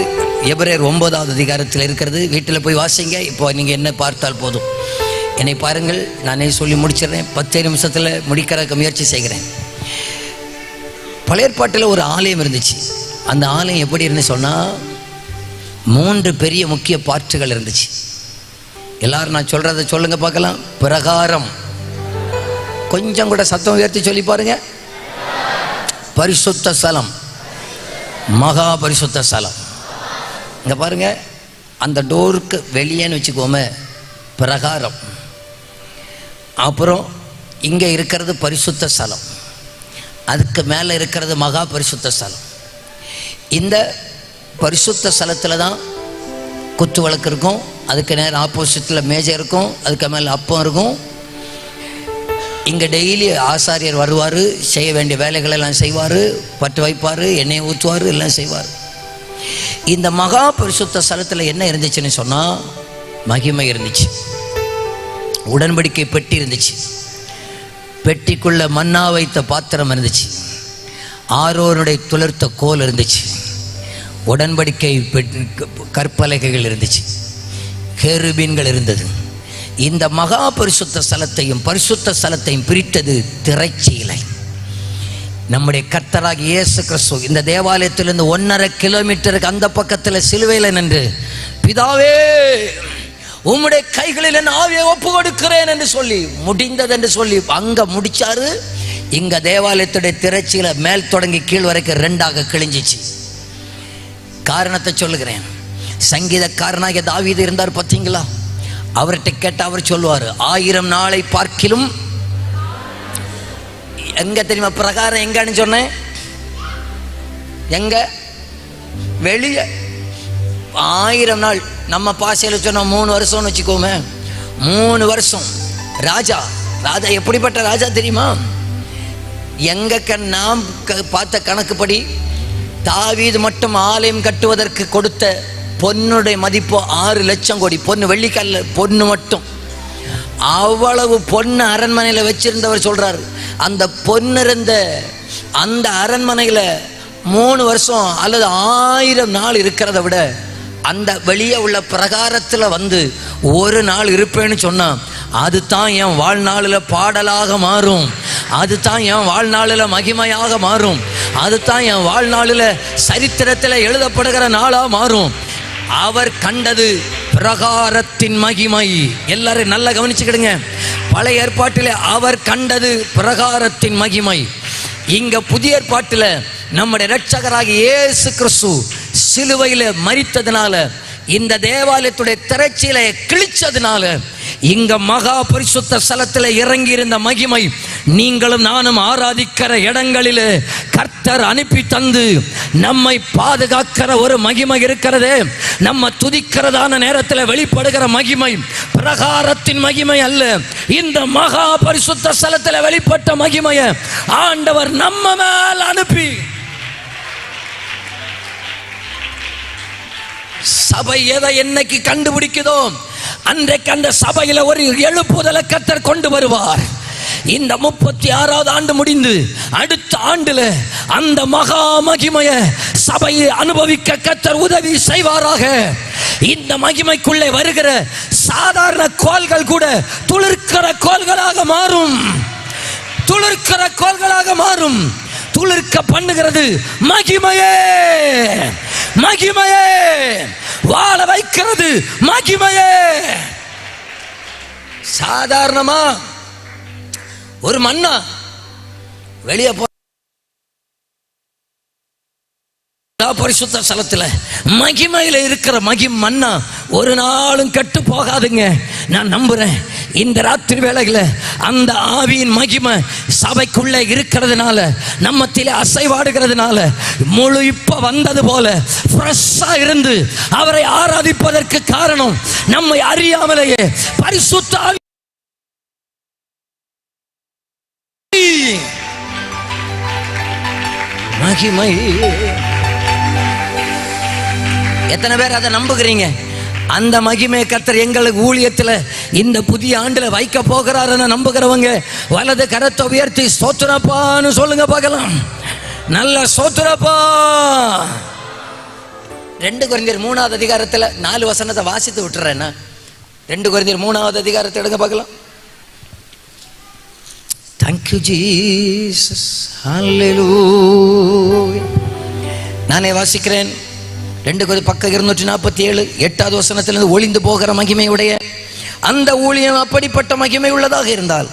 எபிரேயர் 9வது அதிகாரத்தில் இருக்கிறது. வீட்டில் போய் வாசிங்க. இப்போ நீங்கள் என்ன பார்த்தால் போதும். என்னை பாருங்கள், நானே சொல்லி முடிச்சிடுறேன். 10 நிமிஷத்தில் முடிக்கிறதுக்கு முயற்சி செய்கிறேன். பழைய ஏற்பாட்டில் ஒரு ஆலயம் இருந்துச்சு. அந்த ஆலயம் எப்படி இருந்து சொன்னால் 3 பெரிய முக்கிய பாட்டுகள் இருந்துச்சு. எல்லாரும் நான் சொல்கிறத சொல்லுங்க பார்க்கலாம். பிரகாரம், கொஞ்சம் கூட சத்தம் உயர்த்தி சொல்லி பாருங்க. பரிசுத்த ஸ்தலம், மகா பரிசுத்த ஸ்தலம். இங்கே பாருங்க, அந்த டோருக்கு வெளியேன்னு வச்சுக்கோமே பிரகாரம். அப்புறம் இங்கே இருக்கிறது பரிசுத்த ஸ்தலம், அதுக்கு மேலே இருக்கிறது மகா பரிசுத்த ஸ்தலம். இந்த பரிசுத்த ஸ்தலத்தில் தான் குத்து விளக்கு இருக்கும், அதுக்கு நேரம் ஆப்போசிட்டில் மேஜை இருக்கும், அதுக்கு மேலே அப்பம் இருக்கும். இங்கே டெய்லி ஆசாரியர் வருவார், செய்ய வேண்டிய வேலைகளெல்லாம் செய்வார், பட்டு வைப்பார், எண்ணெயை ஊற்றுவார், எல்லாம் செய்வார். இந்த மகா பரிசுத்த ஸ்தலத்தில் என்ன இருந்துச்சுன்னு சொன்னால் மகிமை இருந்துச்சு. உடன்படிக்கை பெட்டி இருந்துச்சு. பெட்டிக்குள்ள மன்னா வைத்த பாத்திரம் இருந்துச்சு. ஆரோனுடைய துளிர்த்த கோல் இருந்துச்சு. உடன்படிக்கை கற்பலகைகள் இருந்துச்சு. கேருபீன்கள் இருந்தது. இந்த மகா பரிசுத்த ஸ்தலத்தையும் பரிசுத்த ஸ்தலத்தையும் பிரித்தது திரைச்சீலை. நம்முடைய கர்த்தராகிய இயேசு கிறிஸ்து இந்த தேவாலயத்திலிருந்து 1.5 கிலோமீட்டருக்கு அந்த பக்கத்தில் சிலுவையில் நின்று, பிதாவே உம்முடைய கைகளில் என் ஆவியை ஒப்பு கொடுக்கிறேன் என்று சொல்லி முடிந்தது என்று சொல்லி அங்க முடிச்சாரு. இங்க தேவாலயத்துடைய திரைச்சீலை மேல் தொடங்கி கீழ் வரைக்கும் 2ஆக கிழிஞ்சிச்சு. காரணத்தை சொல்லுகிறேன். சங்கீதக்காரனாகிய தாவீது இருந்தார் பார்த்தீங்களா? அவர்கிட்ட கேட்ட அவர் சொல்லுவார், 1000 நாளை பார்க்கிலும் எங்க தெரியுமா பிரகாரம் எங்கன்னு சொன்னேன்? எங்க? வெளியே. 1000 நாள் நம்ம பாசையில் சொன்ன 3 வருஷம்னு வச்சுக்கோமே. 3 வருஷம் ராஜா. ராஜா எப்படிப்பட்ட ராஜா தெரியுமா? எங்க நாம் பார்த்த கணக்குப்படி தாவீது மட்டும் ஆலயம் கட்டுவதற்கு கொடுத்த பொன்னுடைய மதிப்பு 6 லட்சம் கோடி பொன்னு, வெள்ளிக்கல்ல பொண்ணு மட்டும். அவ்வளவு பொண்ணு அரண்மனையில் வச்சிருந்தவர் சொல்றாரு. அந்த பொண்ணு இருந்த அந்த அரண்மனையில் 3 வருஷம் அல்லது 1000 நாள் இருக்கிறத விட அந்த வெளியே உள்ள பிரகாரத்தில் வந்து 1 நாள் இருப்பேன்னு சொன்னா அது தான் என் வாழ்நாளில் பாடலாக மாறும். அது தான் என் வாழ்நாளில் மகிமையாக மாறும். அது தான் என் வாழ்நாளில் சரித்திரத்தில் எழுதப்படுகிற நாளாக மாறும். அவர் கண்டது பிரகாரத்தின் மகிமை. எல்லாரும் நல்லா கவனிச்சுக்கிடுங்க. பழைய ஏற்பாட்டில் அவர் கண்டது பிரகாரத்தின் மகிமை. இங்க புதிய ஏற்பாட்டில் நம்முடைய இரட்சகராகிய இயேசு கிறிஸ்து சிலுவையில் மரித்ததுனால, இந்த தேவாலயத்துடைய திரைச்சீலை கிழிச்சதுனால, இங்க மகா பரிசுத்த ஸ்தலத்தில் இறங்கி இருந்த மகிமை நீங்களும் நானும் ஆராதிக்கிற இடங்களிலே கர்த்தர் அனுப்பி தந்து நம்மை பாதுகாக்கிற ஒரு மகிமை இருக்கிறது. நம்ம துதிக்கிறதான நேரத்தில் வெளிப்படுகிற மகிமை பிரகாரத்தின் மகிமை அல்ல. இந்த மகா பரிசுத்த ஸ்தலத்தில் வெளிப்பட்ட மகிமையை ஆண்டவர் நம்ம மேல் அனுப்பி சபை எதை என்னைக்கு கண்டுபிடிக்குதோ அன்றைக்கு அந்த சபையில ஒரு எழுப்புதலை கர்த்தர் கொண்டு வருவார். இந்த 36வது ஆண்டு முடிந்து அடுத்த ஆண்டுல அந்த மகா மகிமையை சபையை அனுபவிக்க கர்த்தர் உதவி செய்வாராக. இந்த மகிமைக்குள்ளே வருகிற சாதாரண கோல்கள் கூட துளிர்க்கிற கோல்களாக மாறும். துளிர்க்கிற கோல்களாக மாறும். துளிர்க்க பண்ணுகிறது மகிமையே. மகிமையே வாழ வைக்கிறது மகிமையே. சாதாரணமா ஒரு மன்னா வெளியே பரிசுத்த ஸ்தலத்துல மகிமையில இருக்கிற மன்னா ஒரு நாளும் கெட்டு போகாதுங்க. நான் நம்புறேன். இந்த ராத்திரி வேளையில அந்த ஆவியின் மகிமை சபைக்குள்ள இருக்கிறதுனால, நம்மத்திலே அசைவாடுகிறதுனால, முழு இப்ப வந்தது போல ஃப்ரெஷ்ஷா இருந்து அவரை ஆராதிப்பதற்கு காரணம் நம்மை அறியாமலேயே பரிசுத்த ஆவி. மகிமை. எத்தனை பேர் அதை நம்புகிறீங்க? அந்த மகிமை கர்த்தர் எங்களுக்கு ஊழியத்தில் இந்த புதிய ஆண்டுல வைக்க போகிறாருன்னு நம்புகிறவங்க வலது கரத்தை உயர்த்தி ஸ்தோத்திரப்பான்னு சொல்லுங்க பார்க்கலாம். நல்ல ஸ்தோத்திரப்பா. 2 கொரிந்தியர் 3வது அதிகாரத்தில் 4 வசனத்தை வாசித்து விட்டுறேன்னா, 2 கொரிந்தியர் 3வது அதிகாரத்தை எடுங்க பார்க்கலாம். Thank you Jesus. Hallelujah. நானே வாசிக்கிறேன். 2 கொரிந்தியர் பக்கம் 247 8வது வசனத்திலிருந்து, ஒளிந்து போகிற மகிமையுடைய அந்த ஊழியம் அப்படிப்பட்ட மகிமை உள்ளதாக இருந்தால்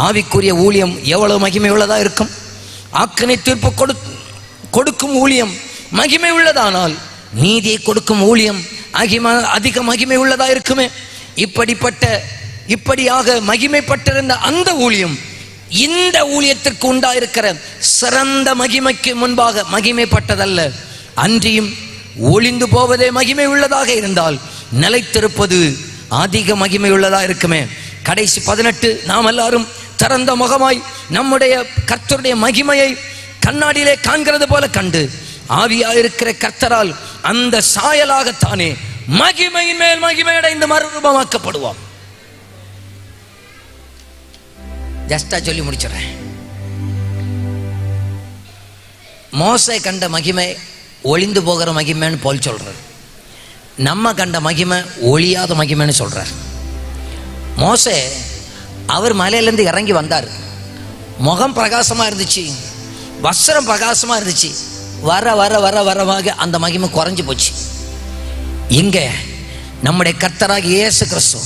ஆவிக்குரிய ஊழியம் எவ்வளவு மகிமை உள்ளதா இருக்கும். ஆக்கினை தீர்ப்பு கொடுக்கும் ஊழியம் மகிமை உள்ளதானால் நீதியை கொடுக்கும் ஊழியம் அதிக மகிமை உள்ளதா இருக்குமே. இப்படியாக மகிமைப்பட்டிருந்த அந்த ஊழியம் இந்த ஊழியத்திற்கு உண்டாயிருக்கிற சிறந்த மகிமைக்கு முன்பாக மகிமைப்பட்டதல்ல. அன்றியும் ஒளிந்து போவதே மகிமை உள்ளதாக இருந்தால் நிலைத்திருப்பது அதிக மகிமை உள்ளதா இருக்குமே. கடைசி 18, நாம் எல்லாரும் திறந்த முகமாய் நம்முடைய கர்த்தருடைய மகிமையை கண்ணாடியிலே காண்கிறது போல கண்டு ஆவியாயிருக்கிற கர்த்தரால் அந்த சாயலாகத்தானே மகிமையின் மேல் மகிமை அடைந்து மறுரூபமாக்கப்படுவோம். ஜஸ்டா சொல்லி முடிச்சிடறேன். மோசே கண்ட மகிமை ஒளிந்து போகிற மகிமைன்னு போல் சொல்றார். நம்ம கண்ட மகிமை ஒளியாத மகிமைன்னு சொல்றார். மோசே அவர் மலையிலேருந்து இறங்கி வந்தார். முகம் பிரகாசமாக இருந்துச்சு, வஸ்திரம் பிரகாசமாக இருந்துச்சு. வர வர வர வரமாக அந்த மகிமை குறைஞ்சு போச்சு. இங்க நம்முடைய கர்த்தராகிய இயேசு கிறிஸ்து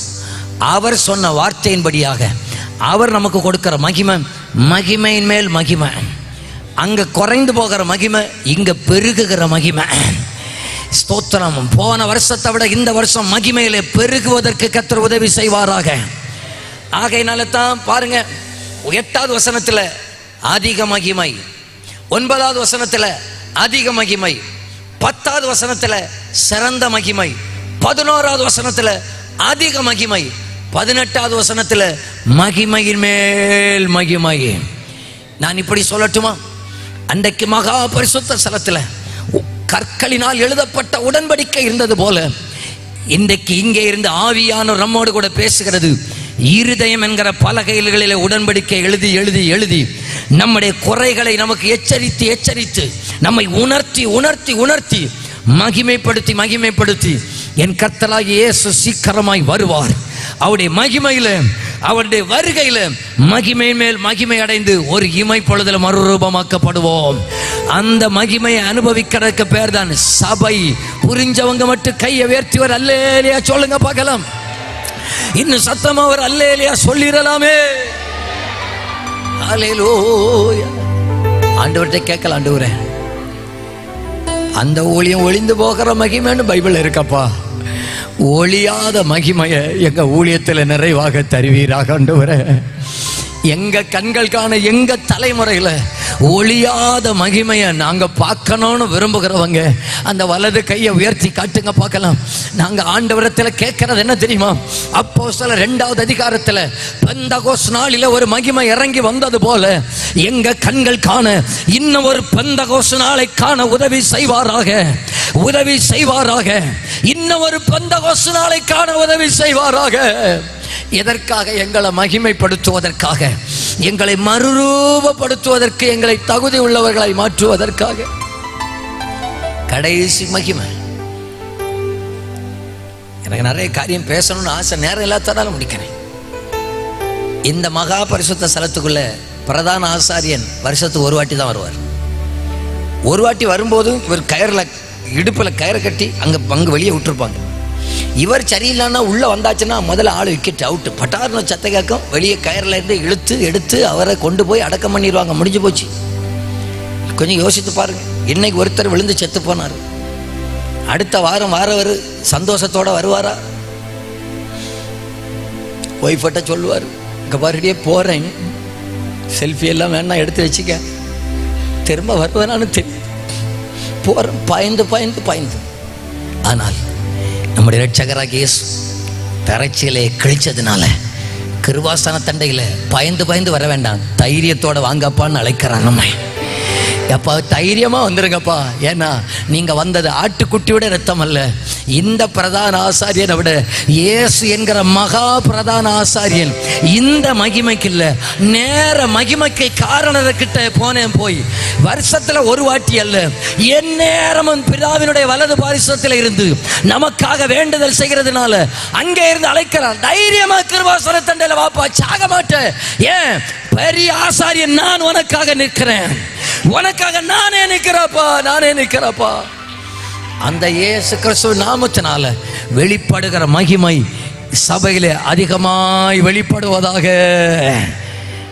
அவர் சொன்ன வார்த்தையின்படியாக அவர் நமக்கு கொடுக்கிற மகிமை மகிமையின் மேல் மகிமை. அங்க குறைந்து போகிற மகிமை, இங்க பெருகுகிற மகிமை. ஸ்தோத்திரம். போன வருஷத்தை விட இந்த வருஷம் மகிமையிலே பெருகுவதற்கு கர்த்தர் உதவி செய்வாராக. ஆகையினால தான் பாருங்க, 8வது வசனத்தில் அதிக மகிமை, 9வது வசனத்தில் அதிக மகிமை, 10வது வசனத்தில் சிறந்த மகிமை, 11வது வசனத்தில் அதிக மகிமை, 18வது வசனத்தில் மகிமையின் மேல் மகிமை. நான் இப்படி சொல்லட்டுமா, அன்றைக்கு மகா பரிசுத்த ஸ்தலத்தில் கற்களினால் எழுதப்பட்ட உடன்படிக்கை இருந்தது போல இன்றைக்கு இங்கே இருந்து ஆவியானவர் நம்மோடு கூட பேசுகிறது. இருதயம் என்கிற பலகைகளிலே உடன்படிக்கை எழுதி எழுதி எழுதி நம்முடைய குறைகளை நமக்கு எச்சரித்து எச்சரித்து நம்மை உணர்த்தி உணர்த்தி உணர்த்தி மகிமைப்படுத்தி மகிமைப்படுத்தி என் கர்த்தராகிய இயேசு சீக்கிரமாய் வருவார். அவருடைய மகிமையில, அவருடைய வருகையில மகிமை மேல் மகிமை அடைந்து ஒரு இமை பொழுதுல மறுரூபமாக்கப்படுவோம். அந்த மகிமையை அனுபவிக்கிறதுக்கு பேர் தான் சபை. புரிஞ்சவங்க மட்டும் கையை உயர்த்திவர் அல்லேலியா சொல்லுங்க பார்க்கலாம். இன்னும் சத்தமா ஒரு அல்லேலியா சொல்லிடலாமே. அல்லேலூயா. ஆண்டவர்கிட்ட கேட்கலாம், ஆண்டவரே அந்த ஊழியம் ஒளிந்து போகிற மகிமைன்னு பைபிள் இருக்கப்பா, ஒளியாத மகிமையை எங்க ஊழியத்தில் நிறைவாக தருவீராக ஆண்டவரே. எங்க கண்கள் காண எங்க தலைமுறையில ஒளியாத மகிமையை நாங்க பார்க்கணும்னு விரும்புகிறவங்க அந்த வலது கையை உயர்த்தி காட்டுங்க பார்க்கலாம். நாங்க ஆண்டவரத்தில் கேட்கறது என்ன தெரியுமா? அப்போஸ்தலர் 2வது அதிகாரத்தில் பெந்தகோஸ் நாளில ஒரு மகிமை இறங்கி வந்தது போல எங்க கண்கள் காண இன்னும் ஒரு பெந்தகோஸ் நாளை காண உதவி செய்வாராக, உதவி செய்வாராக. இன்னும் ஒரு பெந்தகோஸ் நாளை காண உதவி செய்வாராக. எதற்காக? எங்களை மகிமைப்படுத்துவதற்காக, எங்களை மறுரூபப்படுத்துவதற்கு, எங்களை தகுதி உள்ளவர்களை மாற்றுவதற்காக. கடைசி மகிமை. எனக்கு நிறைய காரியம் பேசணும்னு ஆசை, நேரம் இல்லாததால முடிக்கிறேன். இந்த மகா பரிசுத்த ஸ்தலத்துக்குள்ள பிரதான ஆசாரியன் வருஷத்துக்கு ஒரு வாட்டி தான் வருவார். ஒரு வாட்டி வரும்போது இவர் கயிறுல இடுப்புல கயிறை கட்டி அங்கே வெளியே விட்டுருப்பாங்க. இவர் சரியில்லைன்னா உள்ள வந்தாச்சுன்னா முதல்ல ஆள் விக்கெட் அவுட்டு, பட்டார்னு சத்த கேட்கும். வெளியே கயிறுல இருந்து இழுத்து எடுத்து அவரை கொண்டு போய் அடக்கம் பண்ணிடுவாங்க. முடிஞ்சு போச்சு. கொஞ்சம் யோசித்து பாருங்க. இன்னைக்கு ஒருத்தர் விழுந்து செத்து போனார், அடுத்த வாரம் வாரவர் சந்தோஷத்தோட வருவாரா? ஒய்ஃபட்ட சொல்லுவார், இங்கே பாருடியே போகிறேன், செல்ஃபி எல்லாம் வேணா எடுத்து வச்சுக்க, திரும்ப வருவதானு போகிறேன், பயந்து பயந்து பயந்து. ஆனால் நம்முடைய இரட்சகராகிய இயேசு தரைச்சியிலே கிழிச்சதுனால கிருபாசன தண்டையில் பயந்து பயந்து வர வேண்டாம், தைரியத்தோட வாங்கப்பான்னு அழைக்கிறான் நம்ம. எப்பா தைரியமாக வந்துருங்கப்பா. ஏன்னா நீங்கள் வந்தது ஆட்டுக்குட்டியோட ரத்தம் அல்ல, இந்த பிரதான ஆசாரியனை விட இயேசு என்கிற மகா பிரதான ஆசாரியன் இந்த மகிமைக்கு இல்ல, நேர மகிமைக்கு காரணர்கிட்ட போனேன். போய் வருஷத்துல ஒரு வாட்டி அல்ல, என் நேரமும் பிதாவினுடைய வலது பாரிசத்தில் இருந்து நமக்காக வேண்டுதல் செய்கிறதுனால அங்கே இருந்து அழைக்கிறார். தைரியமா கிருபாசன தண்டையில வாப்பா, சாக மாட்டேன். ஏன்? பெரிய ஆசாரியன் நான் உனக்காக நிற்கிறேன், உனக்காக நானே நிற்கிறப்பா. அந்த இயேசு கிறிஸ்து நாமத்தினால வெளிப்படுகிற மகிமை சபையிலே அதிகமாய் வெளிப்படுவதாக.